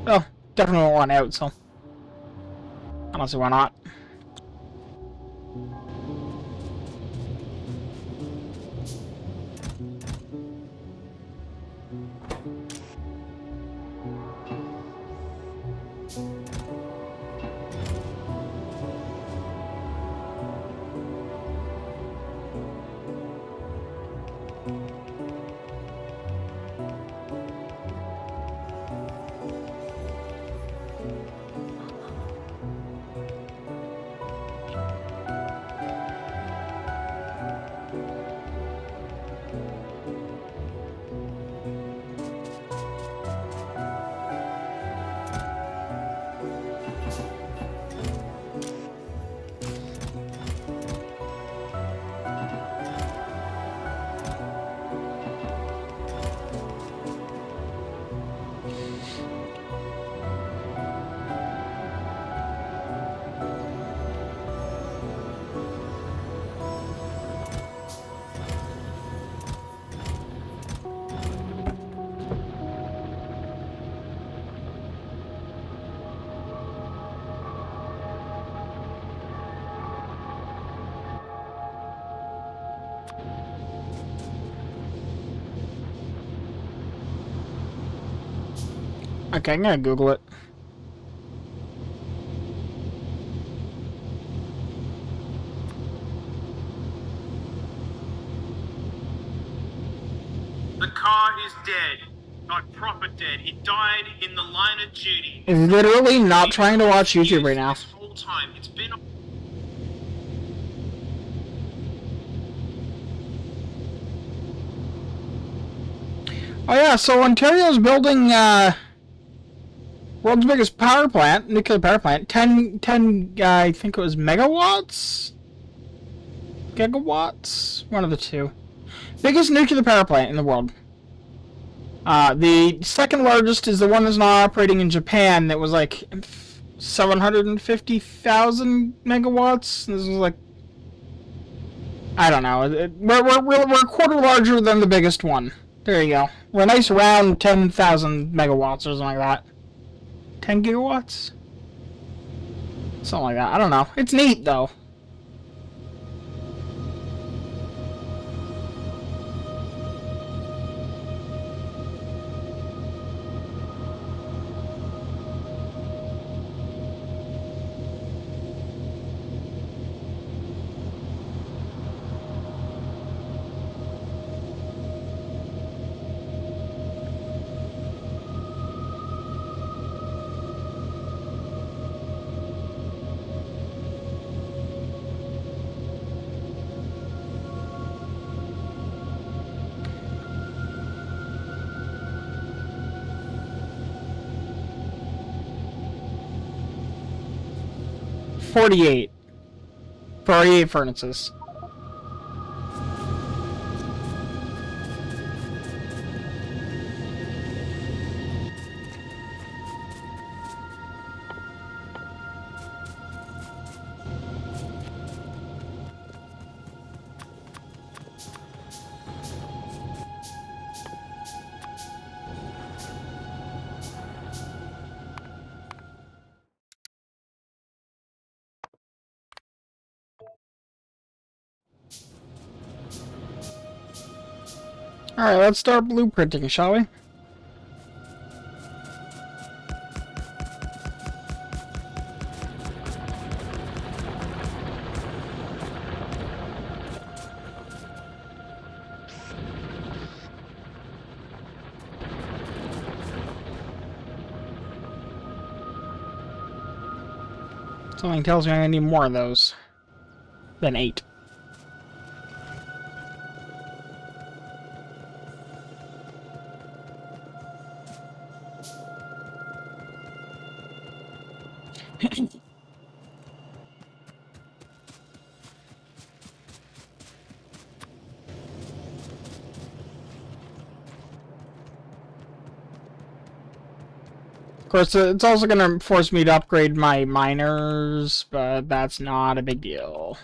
Oh, definitely want out, so I don't see why not. Okay, I'm gonna Google it. The car is dead. Not proper dead. He died in the line of duty. Is literally not trying to watch YouTube right now. This whole time. It's been... Oh yeah, so Ontario's building world's biggest power plant, nuclear power plant. 10 I think it was megawatts? Gigawatts? One of the two. Biggest nuclear power plant in the world. The second largest is the one that's not operating in Japan that was like 750,000 megawatts. This was like, I don't know. We're a quarter larger than the biggest one. There you go. We're a nice round 10,000 megawatts or something like that. 10 gigawatts? Something like that. I don't know. It's neat though. 48. 48 furnaces. Alright, let's start blueprinting, shall we? Something tells me I'm gonna need more of those than 8. Of course, it's also going to force me to upgrade my miners, but that's not a big deal.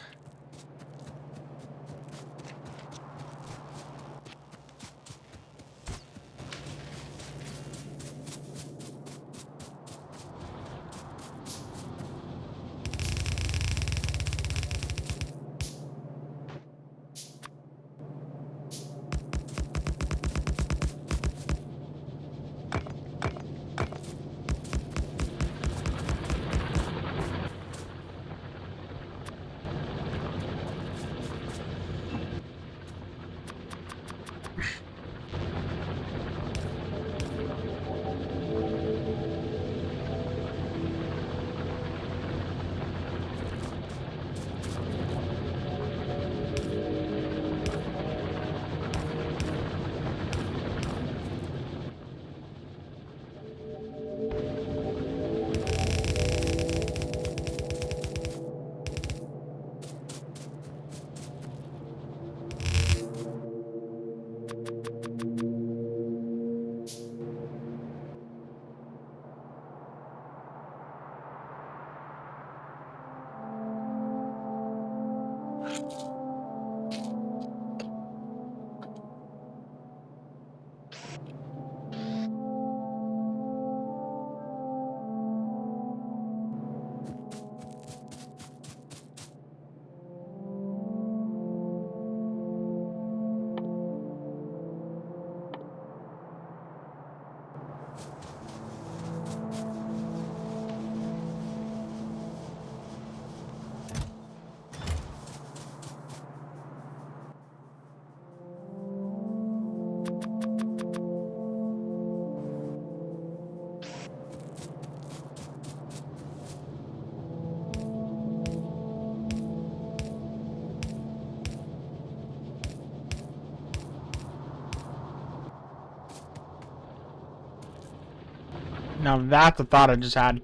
Now that's a thought I just had.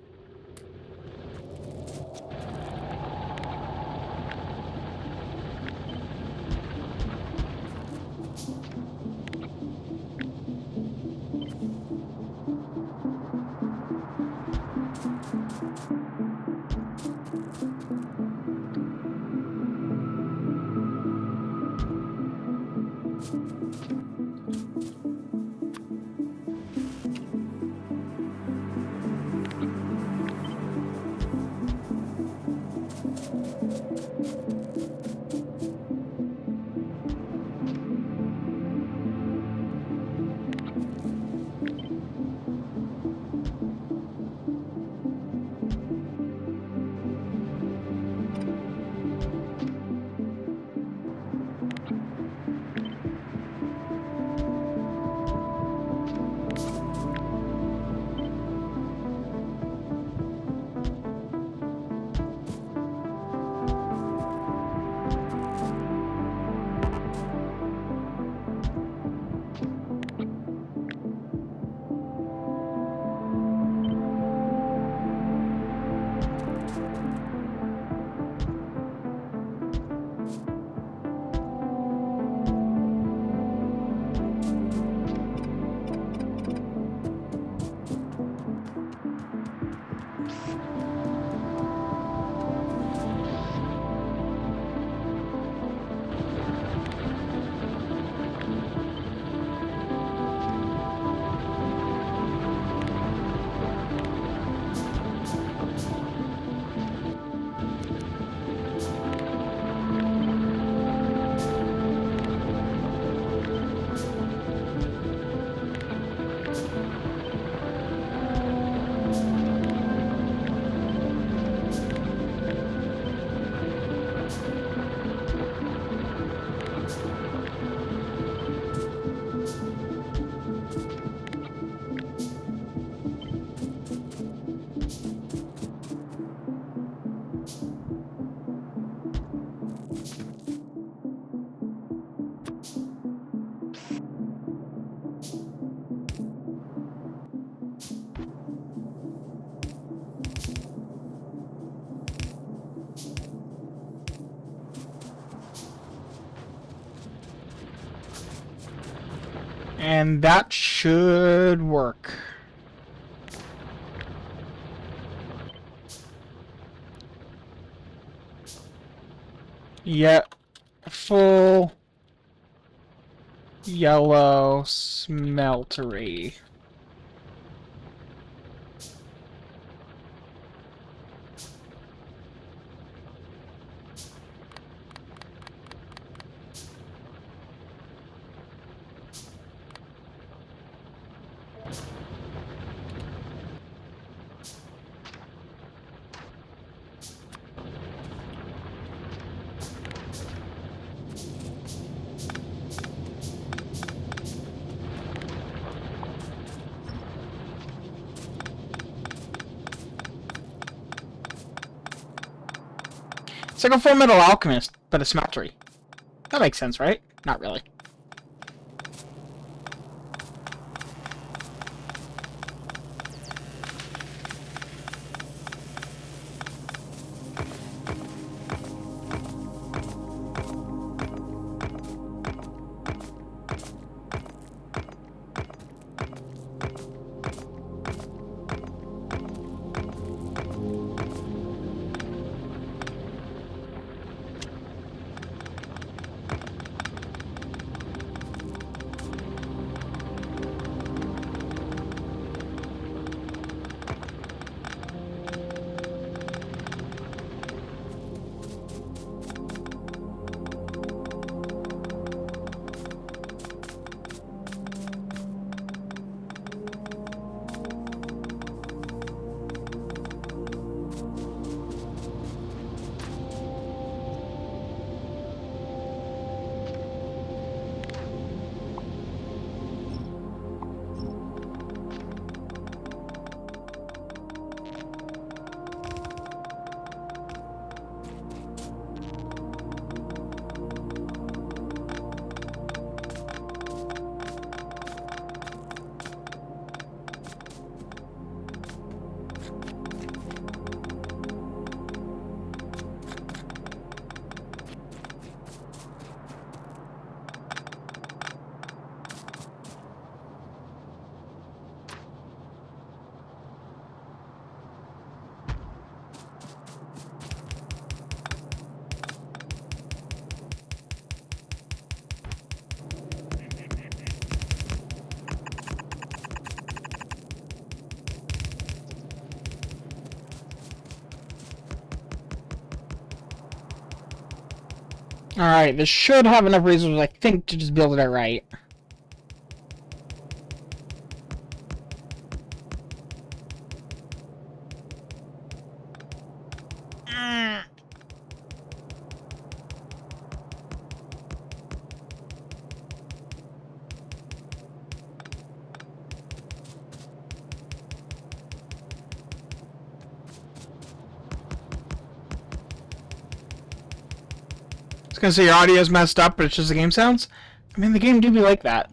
And that should work. Yep. Full yellow smeltery. It's like a Full Metal Alchemist, but a smeltery. That makes sense, right? Not really. Alright, this should have enough resources, I think, to just build it outright. I was gonna say your audio's messed up, but it's just the game sounds. I mean, the game do be like that.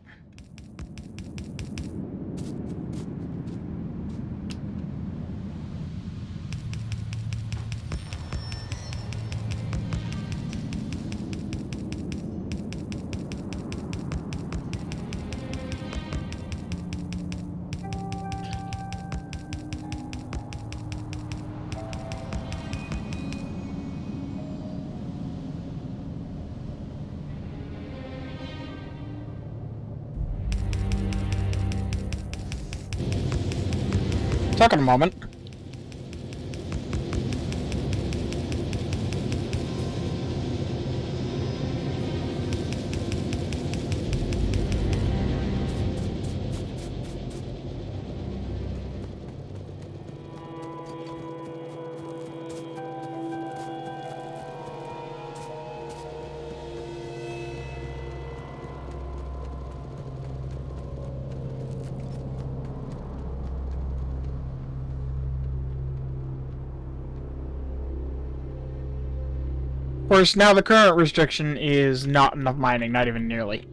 Talk in a moment. Of course, now the current restriction is not enough mining, not even nearly.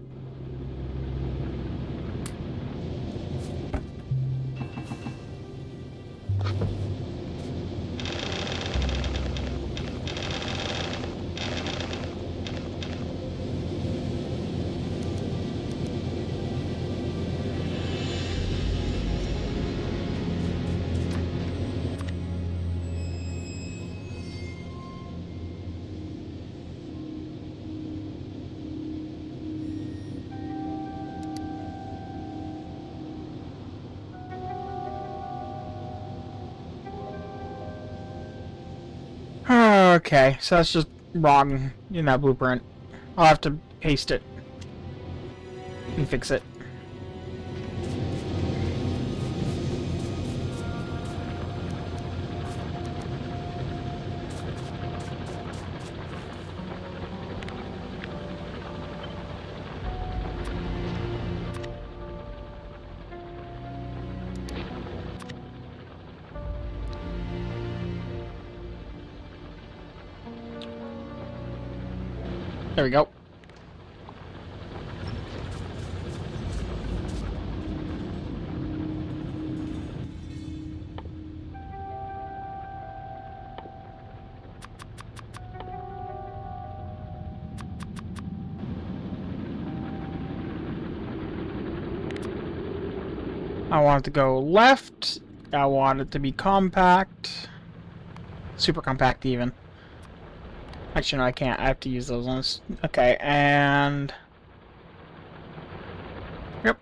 Okay, so that's just wrong in that blueprint. I'll have to paste it and fix it. There we go. I want it to go left. I want it to be compact. Super compact, even. Actually, no, I can't. I have to use those ones. Okay, and... Yep.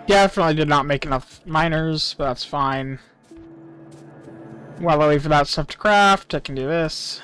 Definitely did not make enough miners, but that's fine. While I wait for that stuff to craft, I can do this.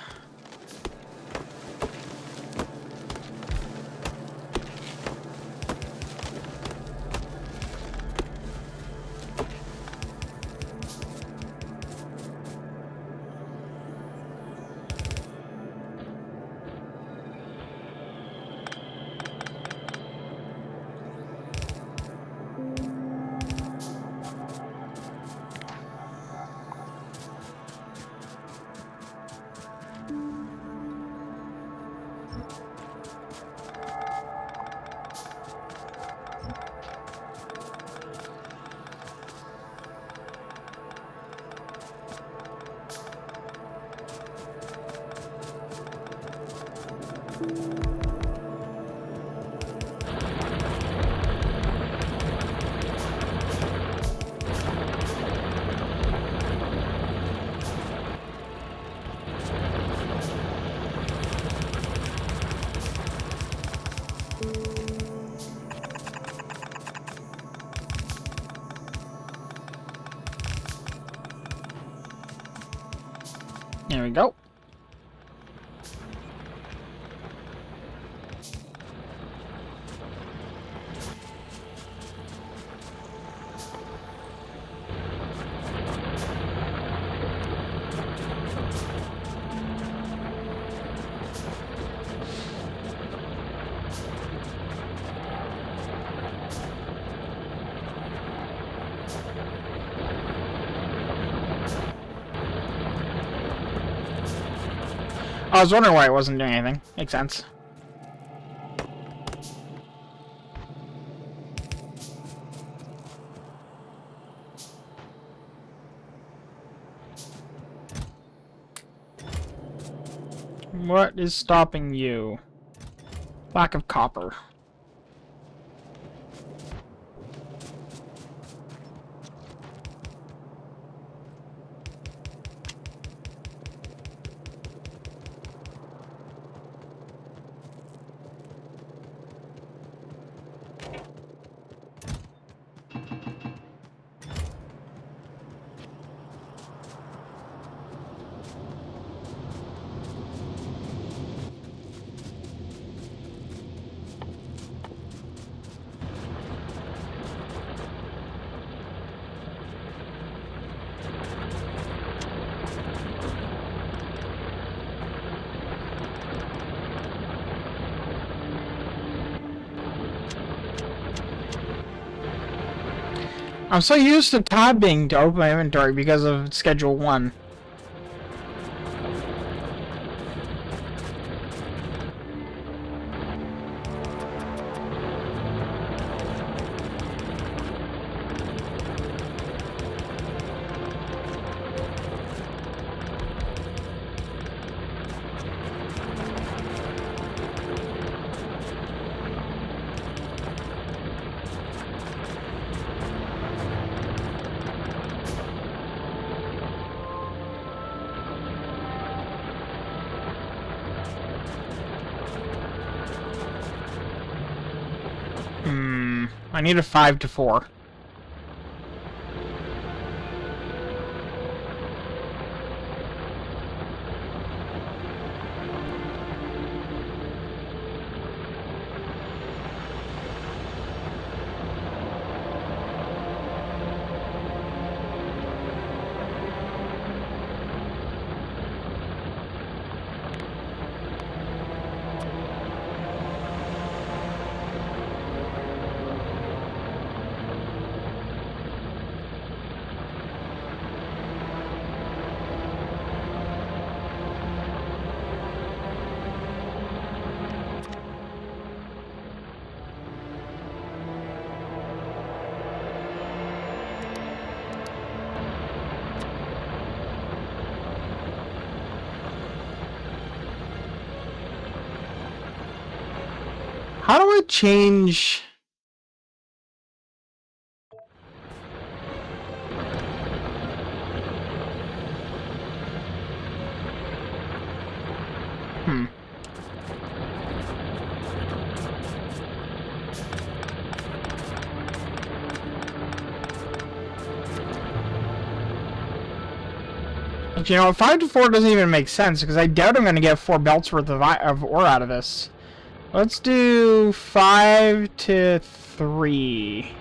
There we go. I was wondering why it wasn't doing anything. Makes sense. What is stopping you? Lack of copper. I'm so used to tabbing to open my inventory because of Schedule 1. I need a 5 to 4. How do I change... But you know, 5 to 4 doesn't even make sense, because I doubt I'm going to get 4 belts worth of ore out of this. Let's do 5 to 3.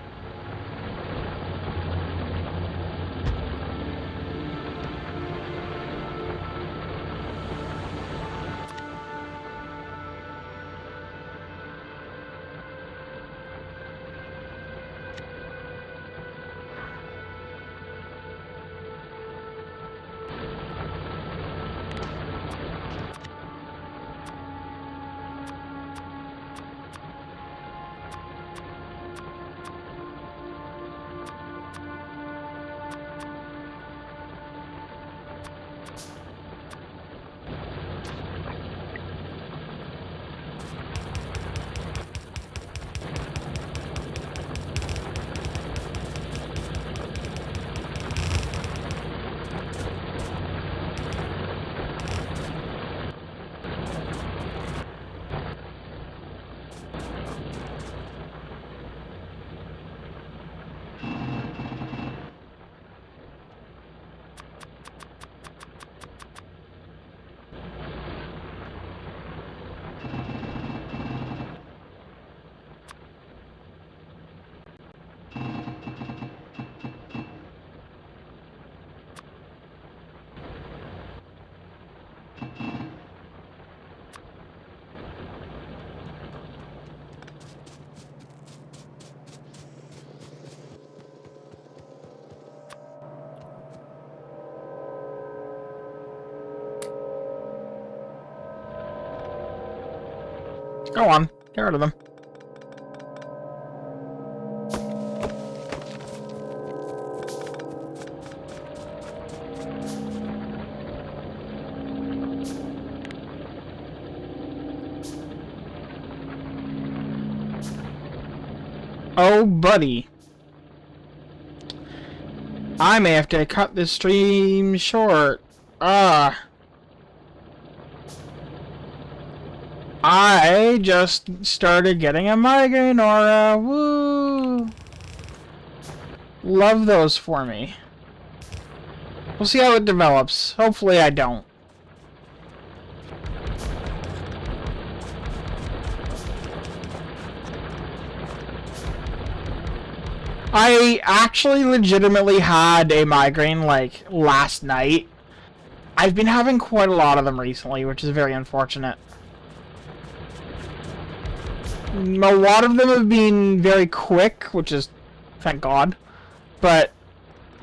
Go on, get rid of them. Oh, buddy. I may have to cut this stream short. I just started getting a migraine aura. Woo! Love those for me. We'll see how it develops. Hopefully I don't. I actually legitimately had a migraine, like, last night. I've been having quite a lot of them recently, which is very unfortunate. A lot of them have been very quick, which is, thank God. But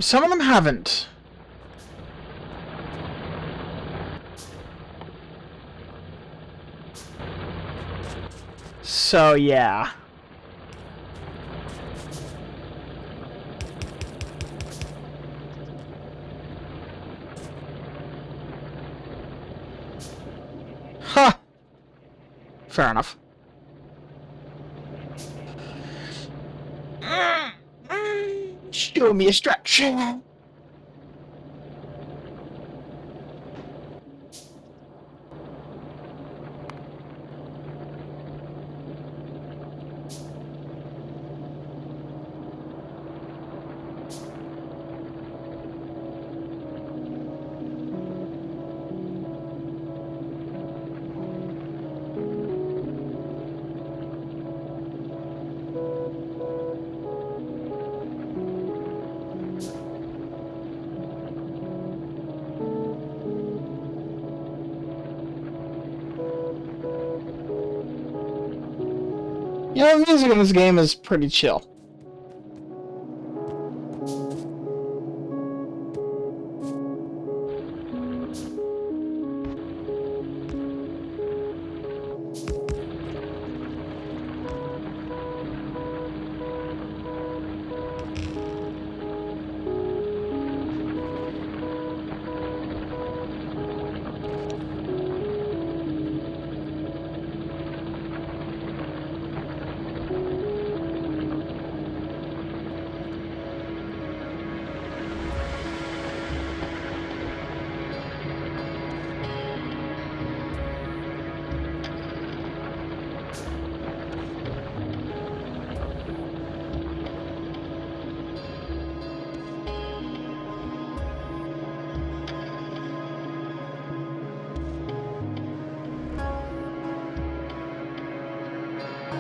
some of them haven't. So, yeah. Huh. Fair enough. Show me a stretch. Yeah, the music in this game is pretty chill.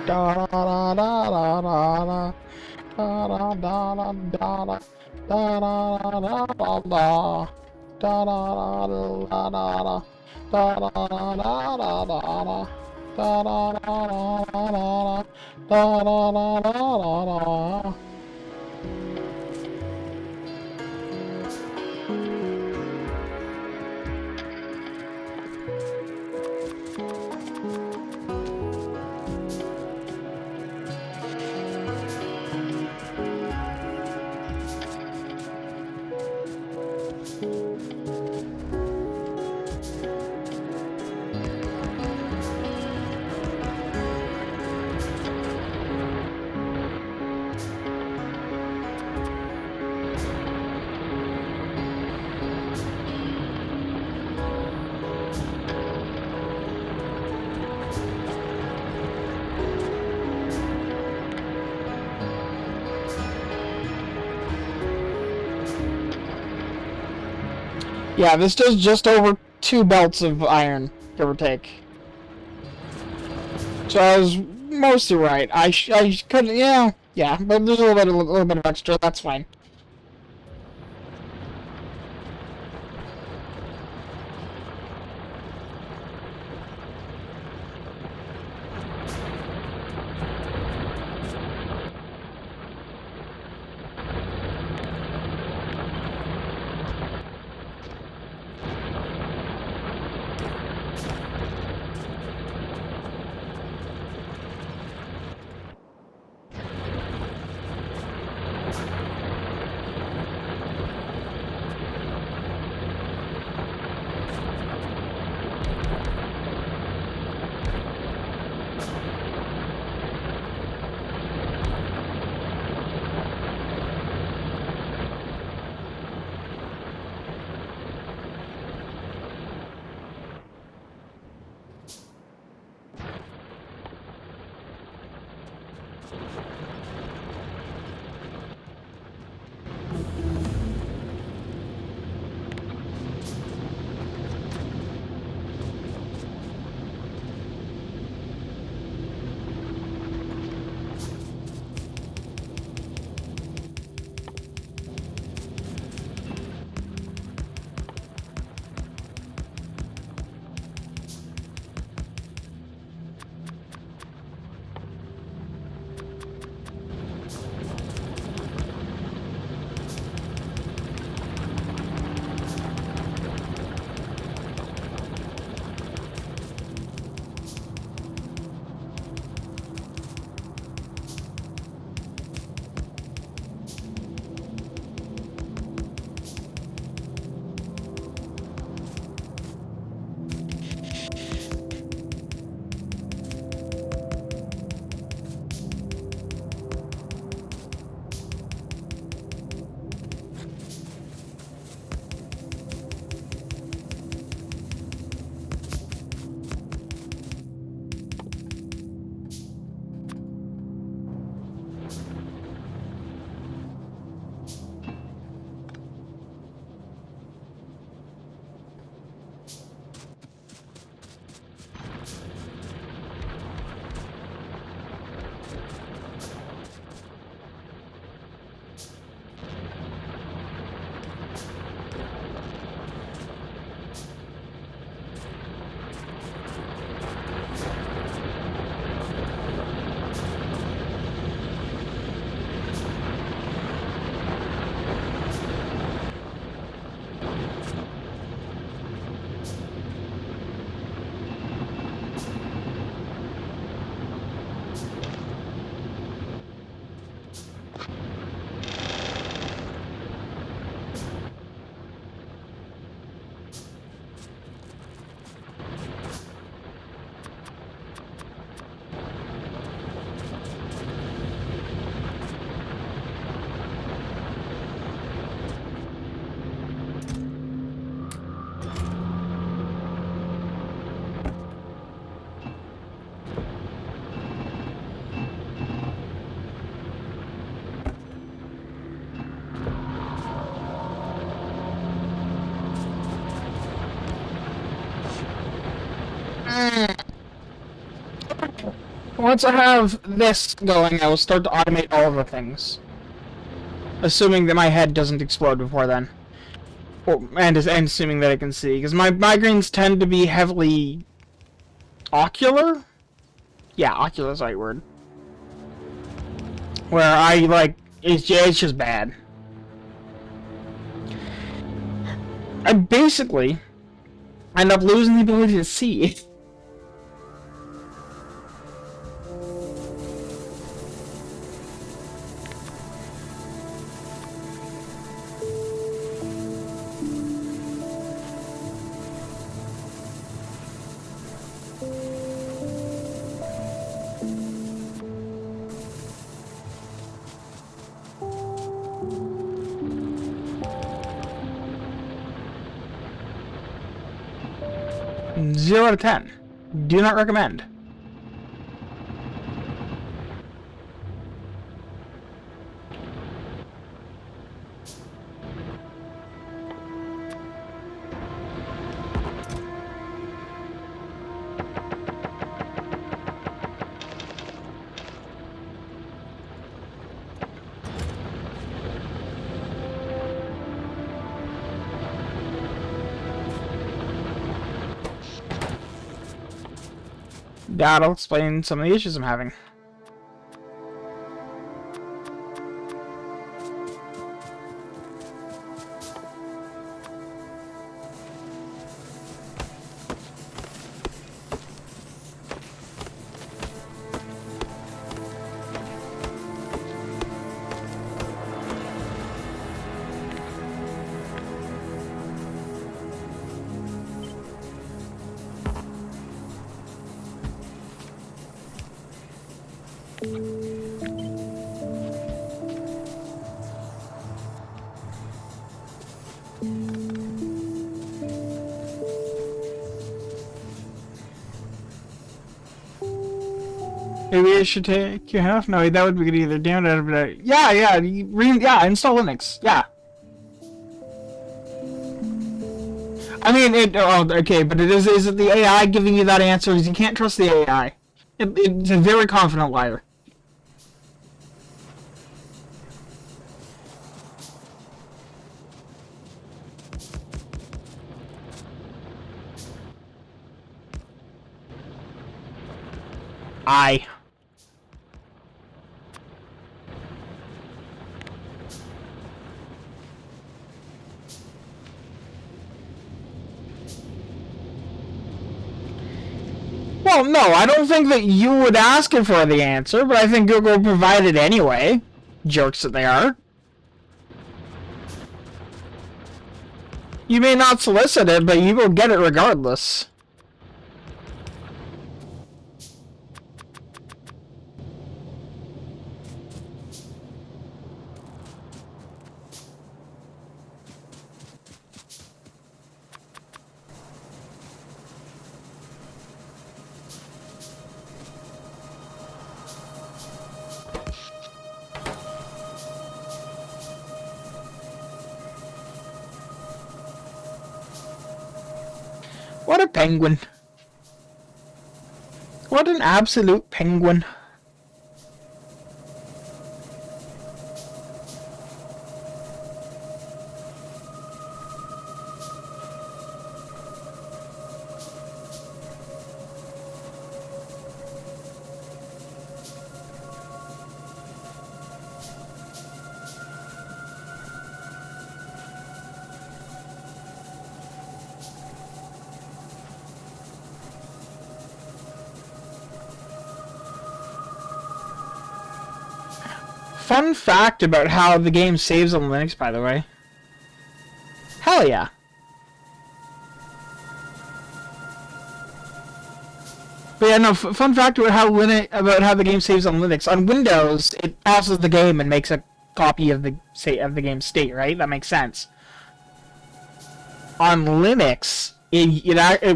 Da da da da da da da da da da da da da da da da da. Da da da da da da da da da da da da da da da da. Yeah, this does just over 2 belts of iron, give or take. So I was mostly right. I couldn't, yeah, but there's a little bit of extra, that's fine. Once I have this going, I will start to automate all of the things. Assuming that my head doesn't explode before then. And assuming that I can see. Because my migraines tend to be heavily... ocular? Yeah, ocular is the right word. Where I, like... It's just bad. I basically end up losing the ability to see. Zero out of 10. Do not recommend. That'll explain some of the issues I'm having. Maybe I should take you half? No, that would be good either. Damn it. Yeah, install Linux. Yeah. I mean, okay, but is it the AI giving you that answer? You can't trust the AI. It's a very confident liar. Well, no, I don't think that you would ask it for the answer, but I think Google would provide it anyway. Jerks that they are. You may not solicit it, but you will get it regardless. What a penguin. What an absolute penguin. Fun fact about how the game saves on Linux, by the way. Hell yeah. But yeah, no, fun fact about how the game saves on Linux. On Windows, it pauses the game and makes a copy of the game state, right? That makes sense. On Linux,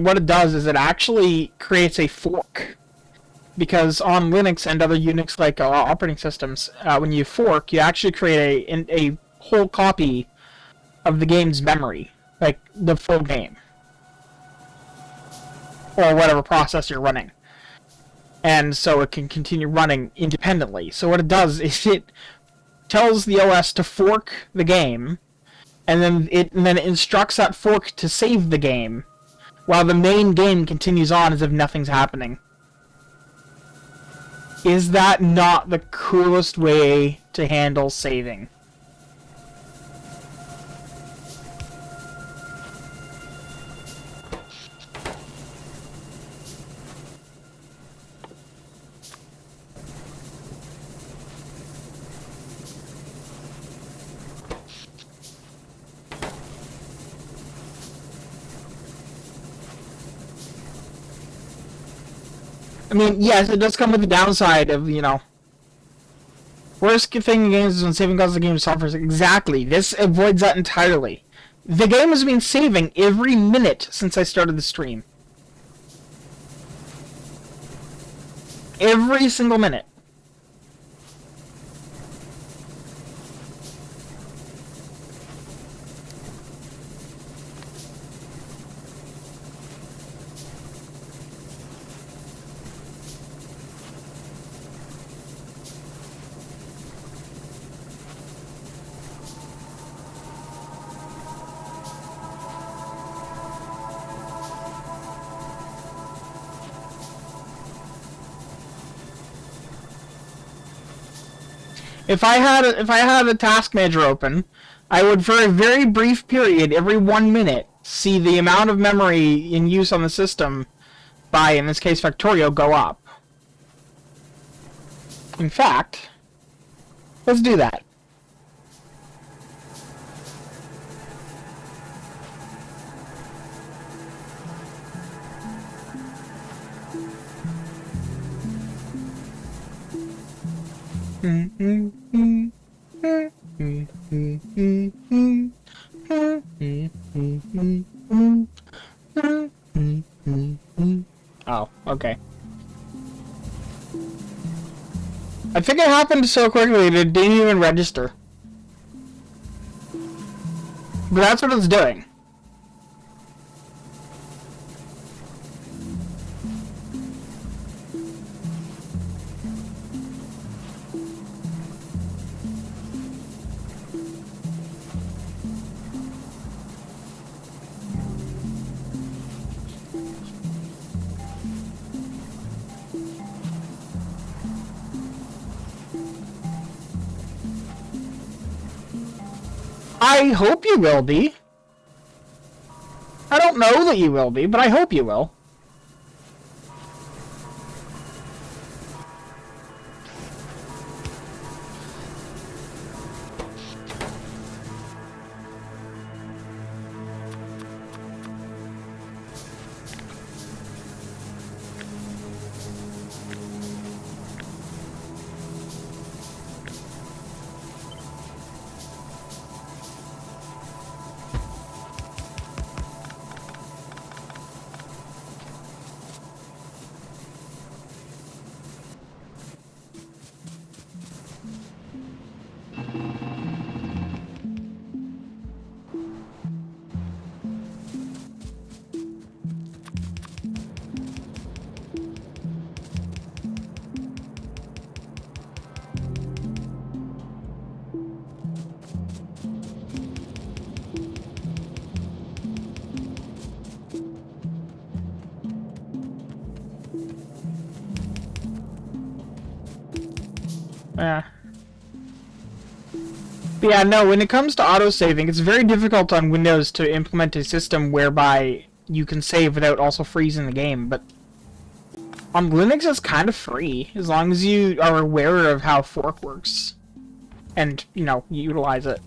what it does is it actually creates a fork. Because on Linux and other Unix-like operating systems, when you fork, you actually create a whole copy of the game's memory, like the full game. or whatever process you're running. And so it can continue running independently. So what it does is it tells the OS to fork the game, and then it instructs that fork to save the game, while the main game continues on as if nothing's happening. Is that not the coolest way to handle saving? I mean, yes, it does come with the downside of, you know, worst thing in games is when saving causes the game to suffer. Exactly. This avoids that entirely. The game has been saving every minute since I started the stream. Every single minute. If I had a task manager open, I would, for a very brief period, every 1 minute, see the amount of memory in use on the system by, in this case, Factorio, go up. In fact, let's do that. Oh, okay. I think it happened so quickly that it didn't even register. But that's what it's doing. I hope you will be. I don't know that you will be, but I hope you will. But yeah, no, when it comes to autosaving, it's very difficult on Windows to implement a system whereby you can save without also freezing the game, but on Linux it's kind of free, as long as you are aware of how fork works, and, you know, utilize it.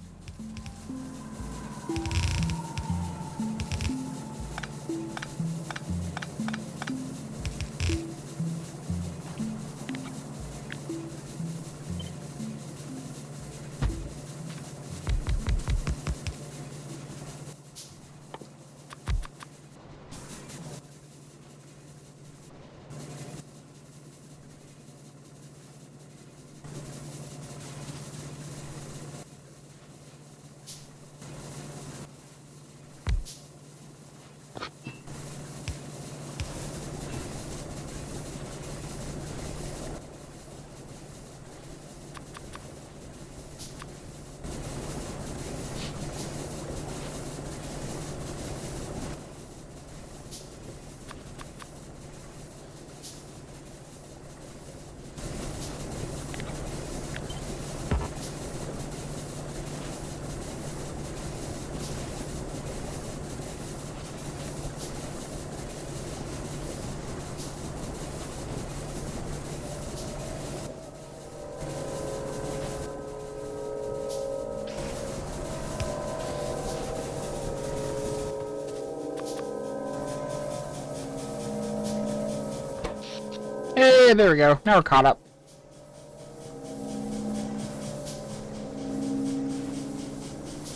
Yay, there we go. Now we're caught up.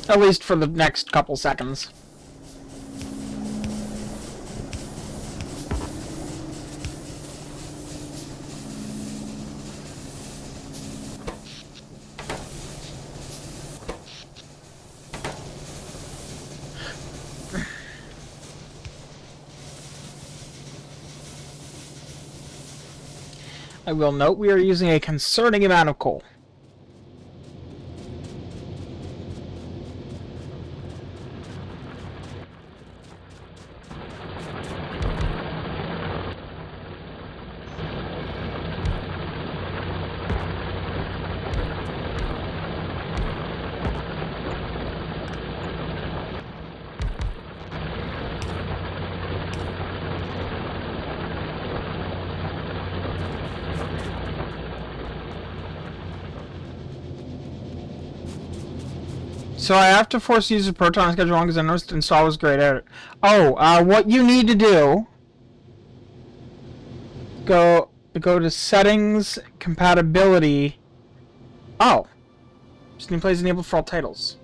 At least for the next couple seconds. I will note we are using a concerning amount of coal. So I have to force use of Proton schedule on because I noticed install was grayed out. Oh, what you need to do, go to settings, compatibility. Oh, Steam Play is enabled for all titles.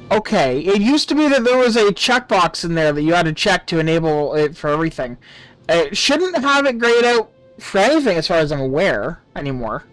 Okay, it used to be that there was a checkbox in there that you had to check to enable it for everything. It shouldn't have it grayed out for anything as far as I'm aware anymore.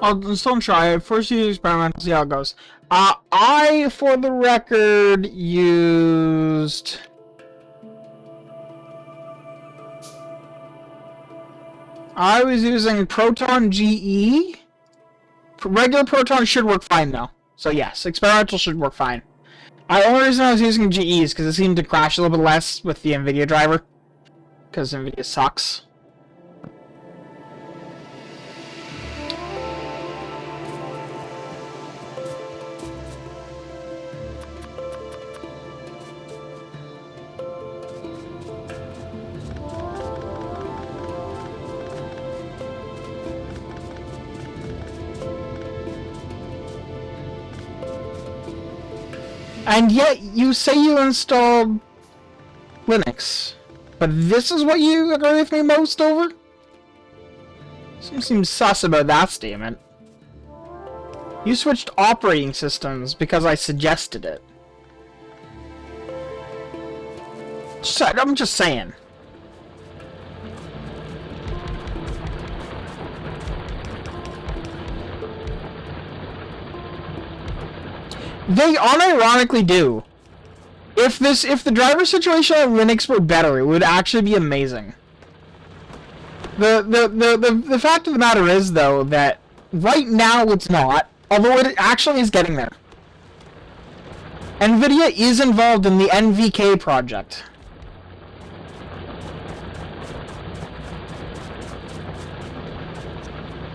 I'll still try it. First use experiment, see how it goes. I, for the record, used... I was using Proton GE. Regular Proton should work fine, though. So yes, experimental should work fine. The only reason I was using GE is because it seemed to crash a little bit less with the NVIDIA driver. Because NVIDIA sucks. And yet, you say you installed Linux, but this is what you agree with me most over? Something seems sus about that statement. You switched operating systems because I suggested it. I'm just saying. They unironically do. If the driver situation on Linux were better, it would actually be amazing. The fact of the matter is, though, that right now it's not, although it actually is getting there. NVIDIA is involved in the NVK project.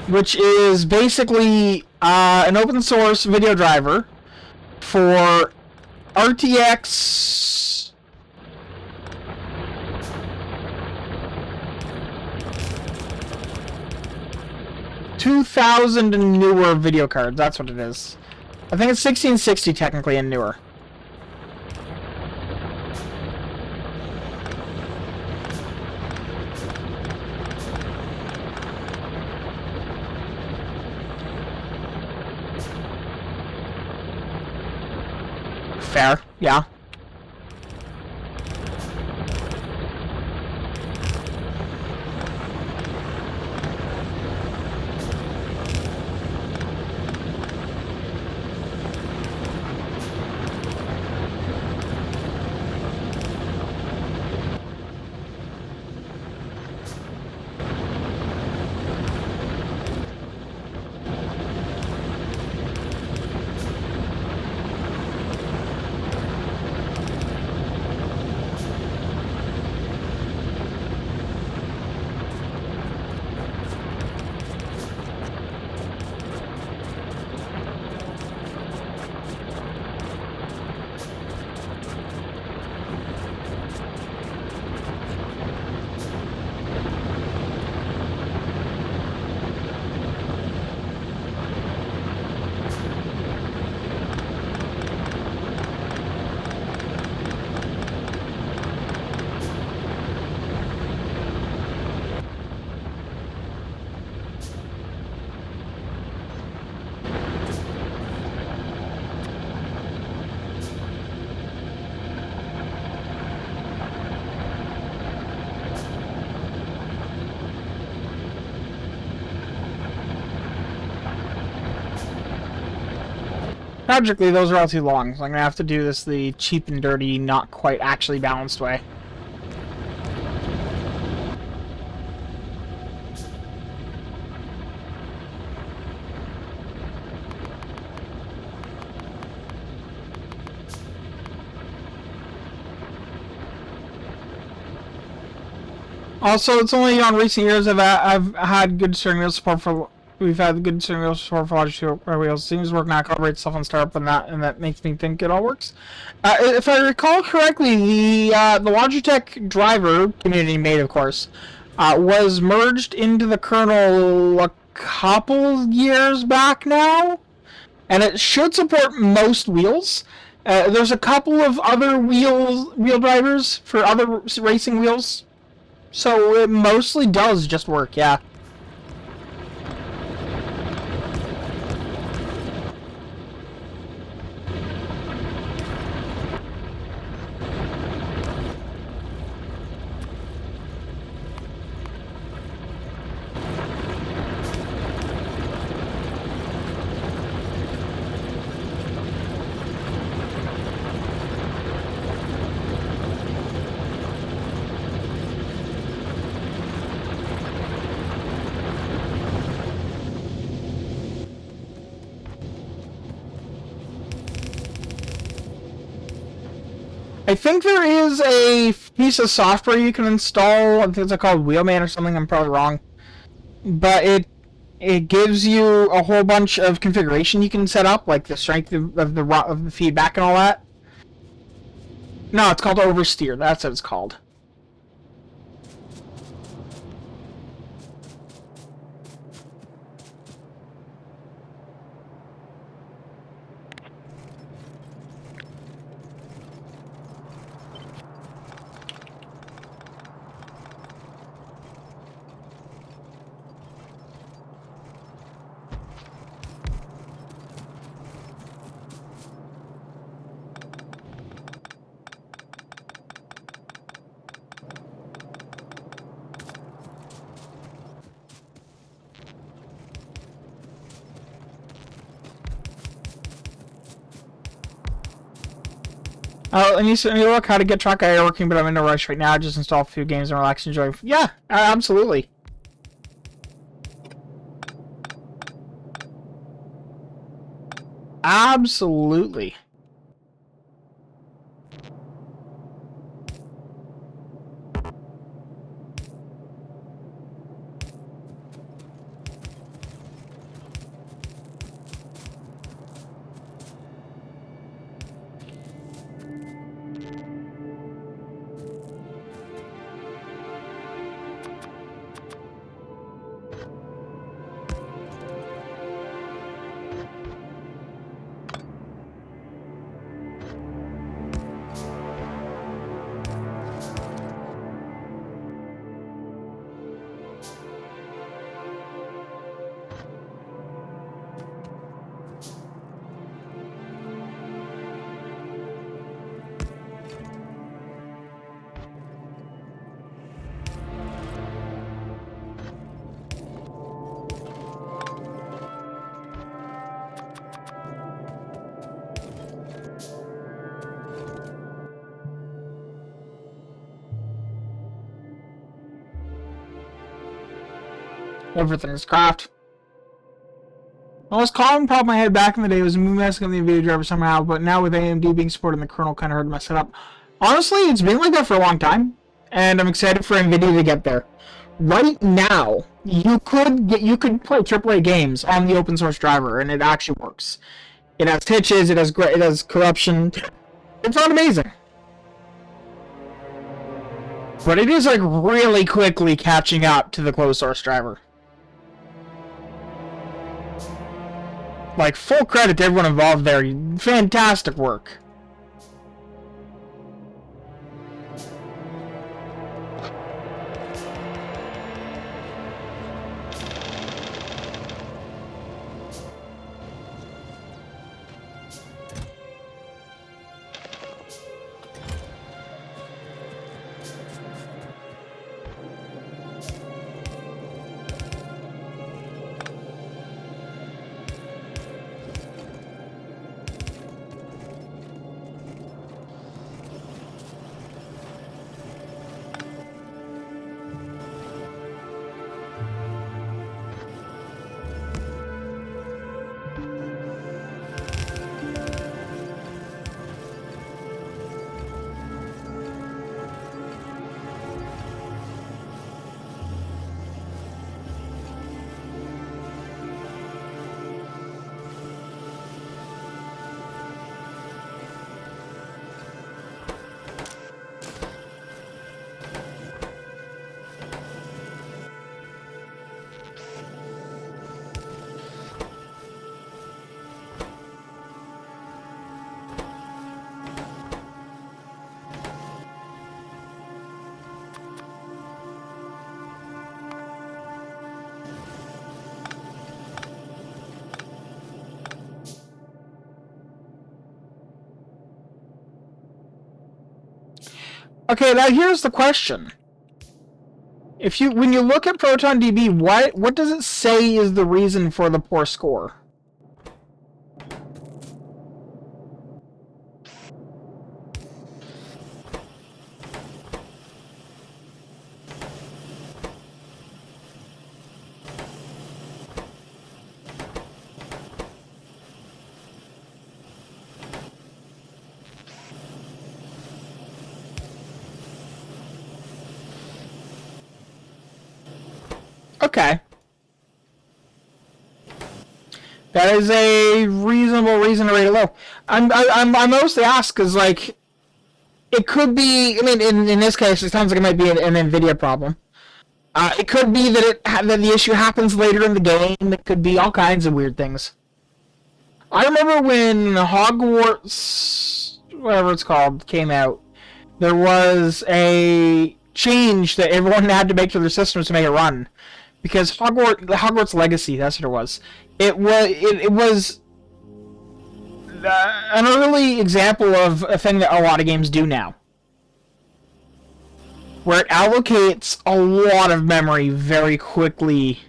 Which is basically an open source video driver for RTX 2000 and newer video cards. That's what it is. I think it's 1660 technically and newer. Fair, yeah. Tragically, those are all too long, so I'm gonna have to do this the cheap and dirty, not quite actually balanced way. Also, it's only on recent years I've had good steering wheel support for. We've had good steering wheel support for Logitech wheels. It seems to work now. Calibrate stuff on startup, and that makes me think it all works. If I recall correctly, the Logitech driver, community made, of course, was merged into the kernel a couple years back now, and it should support most wheels. There's a couple of other wheel drivers for other racing wheels. So it mostly does just work, yeah. I think there is a piece of software you can install. I think it's called Wheelman or something. I'm probably wrong, but it gives you a whole bunch of configuration you can set up, like the strength of the feedback and all that. No, it's called Oversteer. That's what it's called. And you said, look, how to get Truck AI working, but I'm in a rush right now. Just install a few games and relax and enjoy. Yeah, absolutely. Absolutely. Everything's craft. The most common problem I had back in the day was messing up the NVIDIA driver somehow, but now with AMD being supported in the kernel, kind of hard to mess it up. Honestly, it's been like that for a long time, and I'm excited for NVIDIA to get there. Right now, you could play AAA games on the open source driver, and it actually works. It has hitches, it has corruption. It's not amazing. But it is like really quickly catching up to the closed source driver. Like, full credit to everyone involved there. Fantastic work. Okay, now here's the question. When you look at ProtonDB, what does it say is the reason for the poor score? Okay. That is a reasonable reason to rate it low. I'm mostly asked because, like, it could be. I mean, in this case, it sounds like it might be an NVIDIA problem. It could be that that the issue happens later in the game. It could be all kinds of weird things. I remember when Hogwarts, whatever it's called, came out. There was a change that everyone had to make to their systems to make it run. Because Hogwarts Legacy, that's what it was. It was an early example of a thing that a lot of games do now, where it allocates a lot of memory very quickly,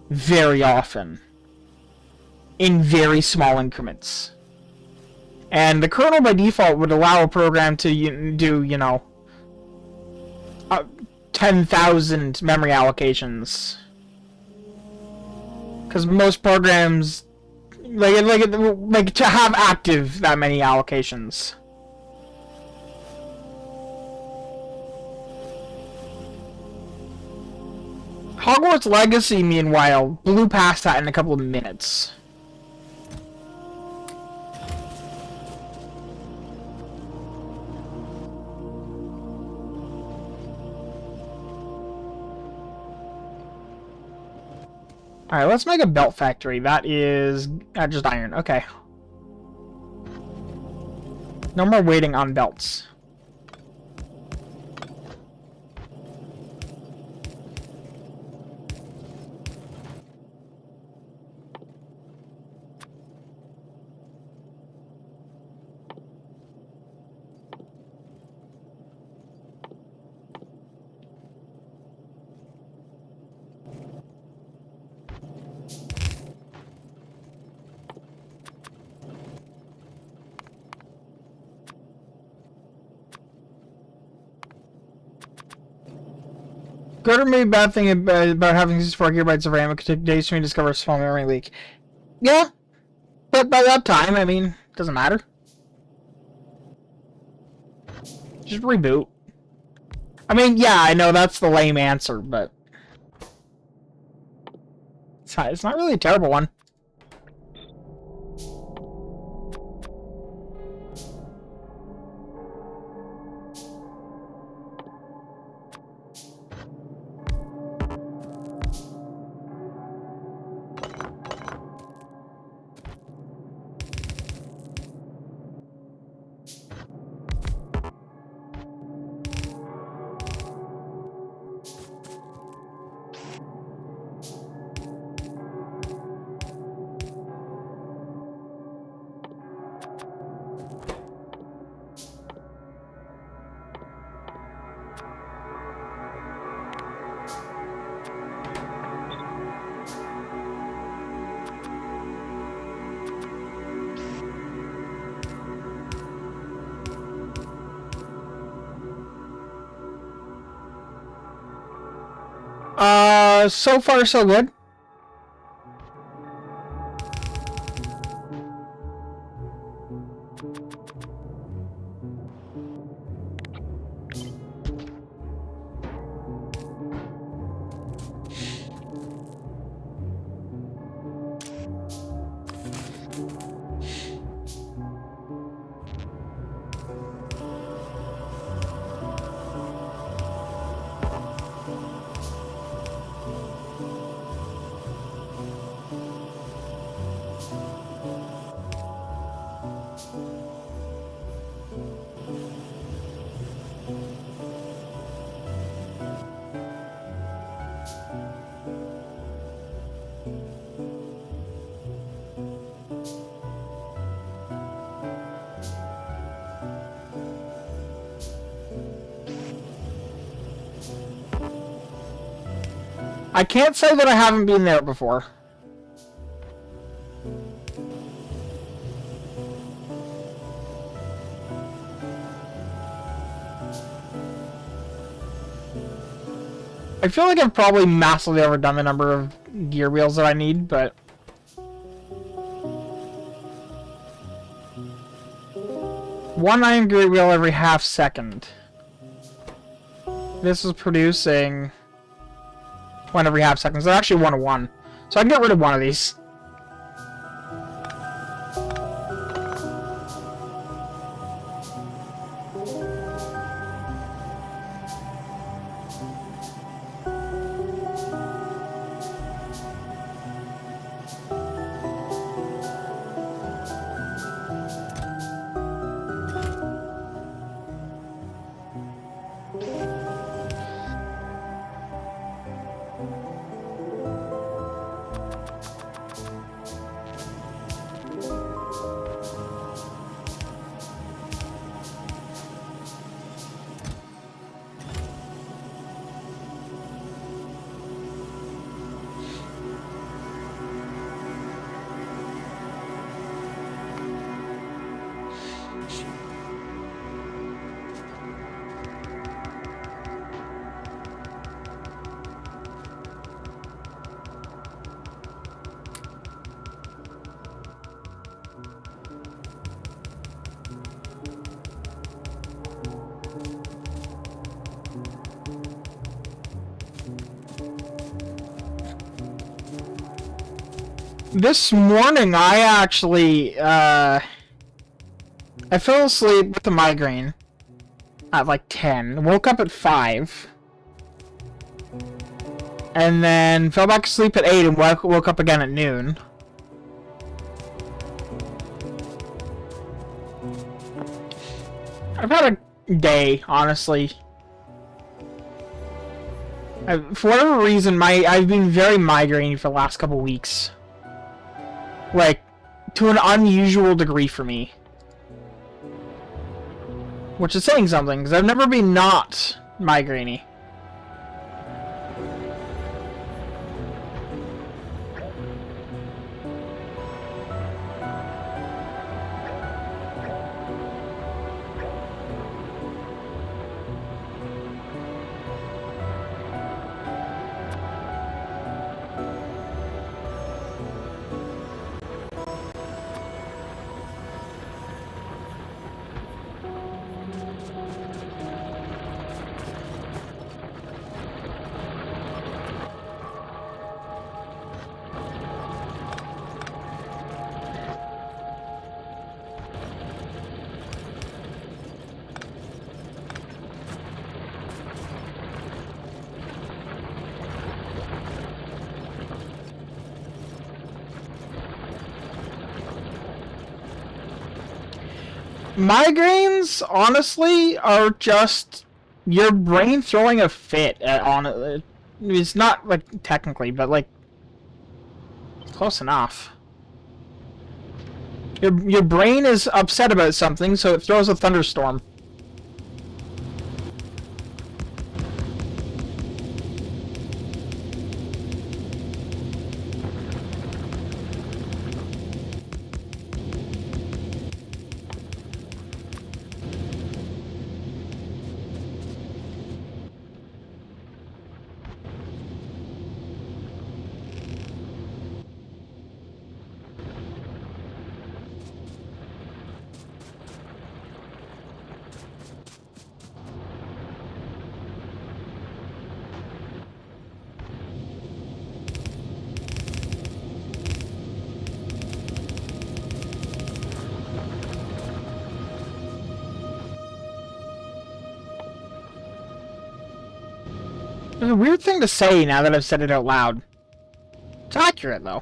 very often, in very small increments. And the kernel by default would allow a program to do, 10,000 memory allocations. Because most programs, like to have active that many allocations. Hogwarts Legacy, meanwhile, blew past that in a couple of minutes. Alright, let's make a belt factory. That is just iron. Okay. No more waiting on belts. Good or maybe bad thing about having 64 gigabytes of RAM, it could take days for me to discover a small memory leak. Yeah, but by that time, I mean, it doesn't matter. Just reboot. I mean, yeah, I know that's the lame answer, but it's not really a terrible one. So far so good. I can't say that I haven't been there before. I feel like I've probably massively overdone the number of gear wheels that I need, but one iron gear wheel every half second. This is producing one every half second. So actually 1 to 1. So I can get rid of one of these. This morning, I actually, I fell asleep with a migraine at like 10, woke up at 5, and then fell back asleep at 8 and woke up again at noon. I've had a day, honestly. For whatever reason, I've been very migraine for the last couple weeks. Like, to an unusual degree for me. Which is saying something, because I've never been not migraine-y. Migraines, honestly, are just your brain throwing a fit it's not, like, technically, but, like, close enough. Your brain is upset about something, so it throws a thunderstorm. It's a weird thing to say now that I've said it out loud. It's accurate, though.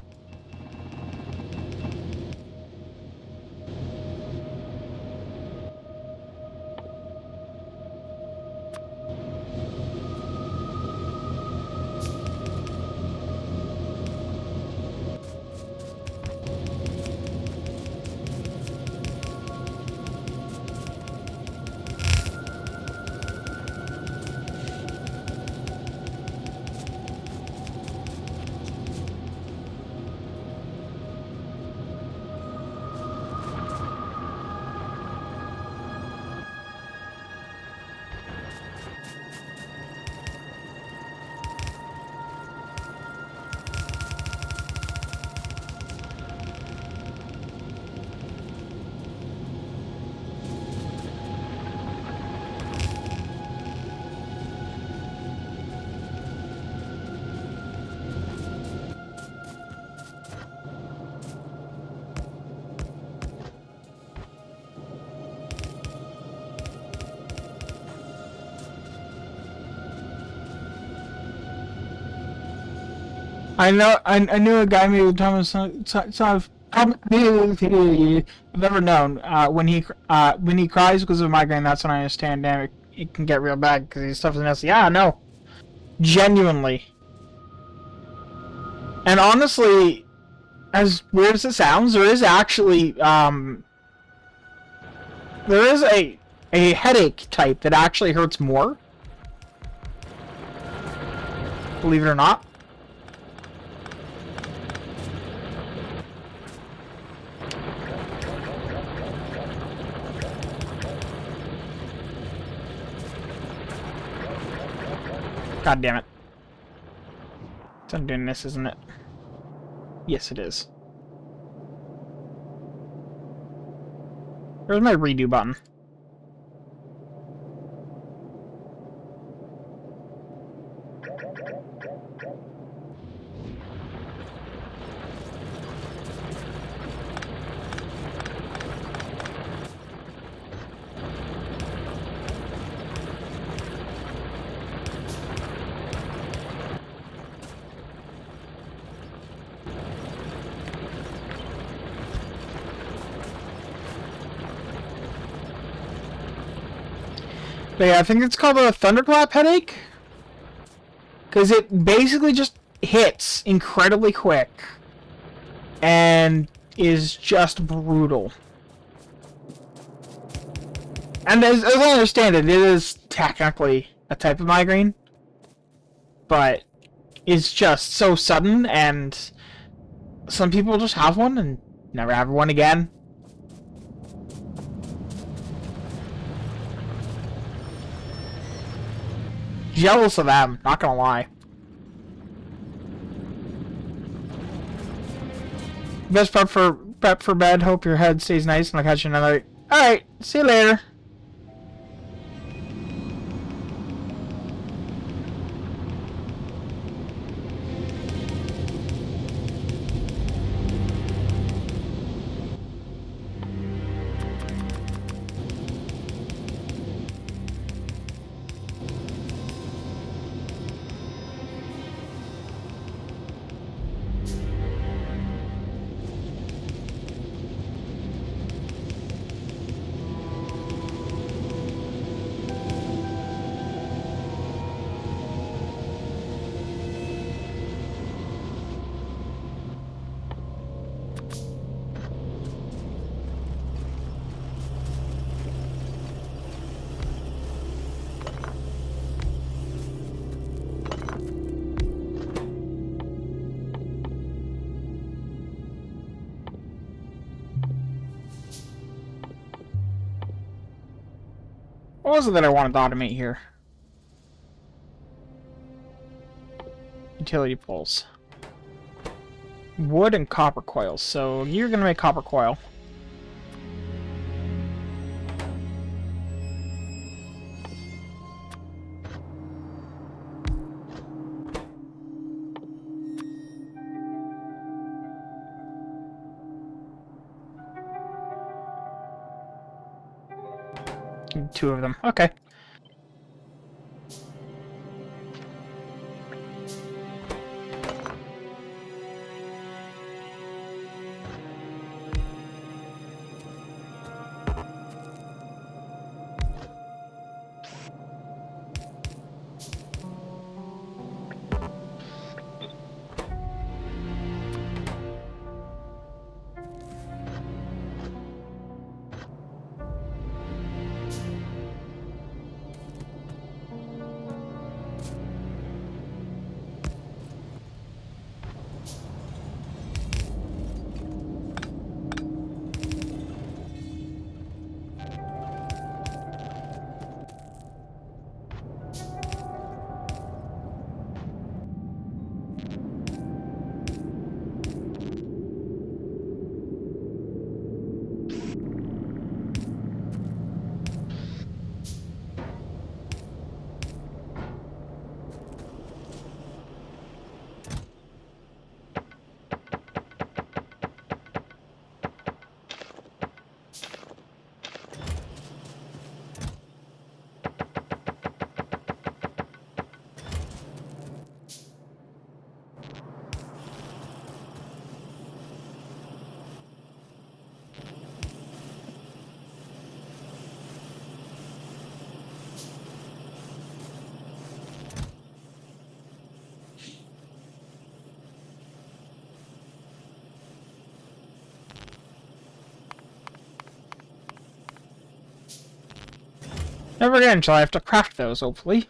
I knew a guy named Thomas. I've never known. When he cries because of migraine, that's when I understand. Damn, it can get real bad because he's stuff else. Yeah, no, genuinely. And honestly, as weird as it sounds, there is actually there is a headache type that actually hurts more. Believe it or not. God damn it. It's undoing this, isn't it? Yes, it is. Where's my redo button? But yeah, I think it's called a thunderclap headache. Because it basically just hits incredibly quick. And is just brutal. And as I understand it, it is technically a type of migraine. But it's just so sudden, and some people just have one and never have one again. Jealous of them, not gonna lie. Best prep for bed. Hope your head stays nice, and I'll catch you another. Alright, see you later. What was it that I wanted to automate here? Utility poles. Wood and copper coils. So you're gonna make copper coil. Two of them. Okay. Never again shall I have to craft those, hopefully.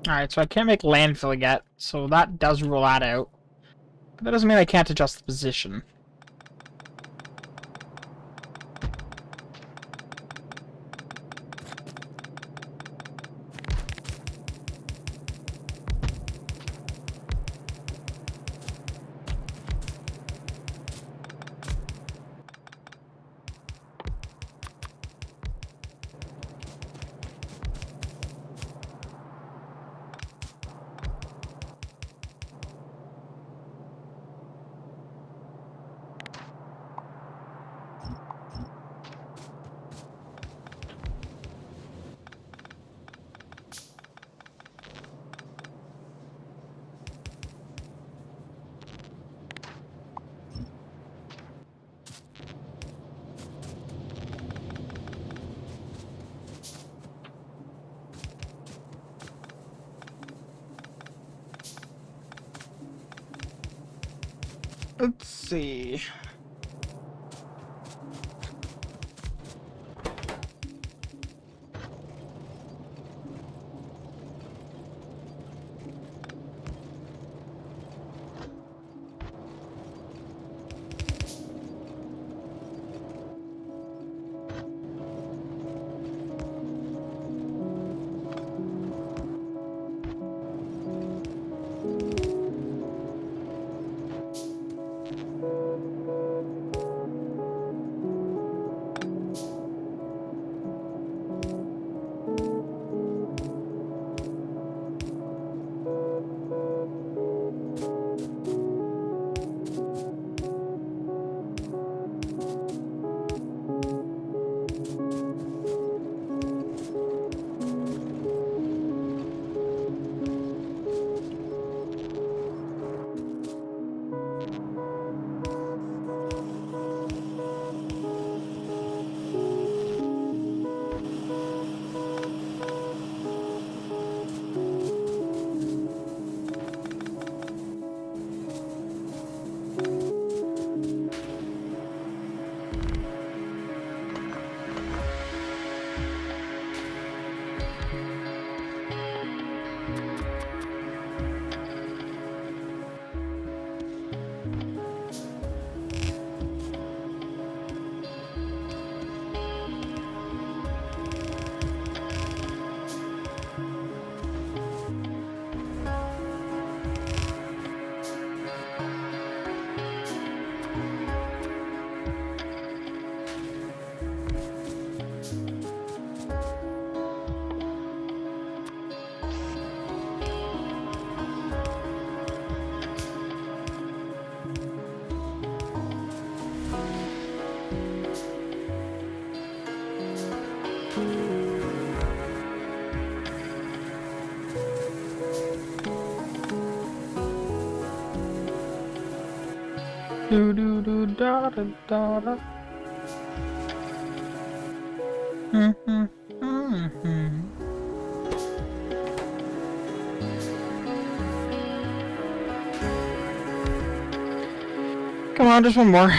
Alright, so I can't make landfill yet, so that does rule that out. But that doesn't mean I can't adjust the position. Let's see. Do do do da da da da. Come on, just one more.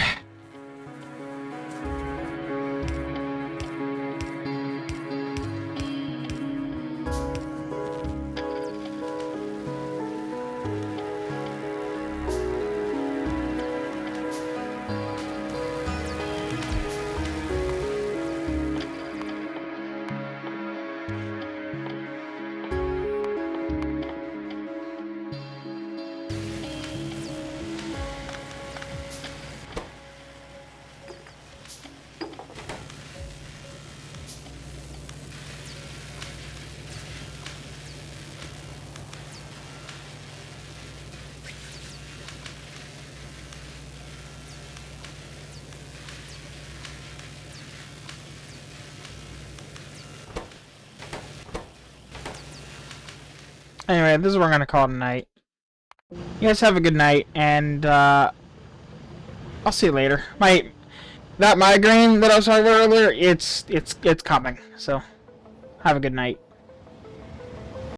Anyway, this is what we're gonna call it a night. You guys have a good night, and I'll see you later. That migraine that I was talking about earlier, it's coming. So, have a good night.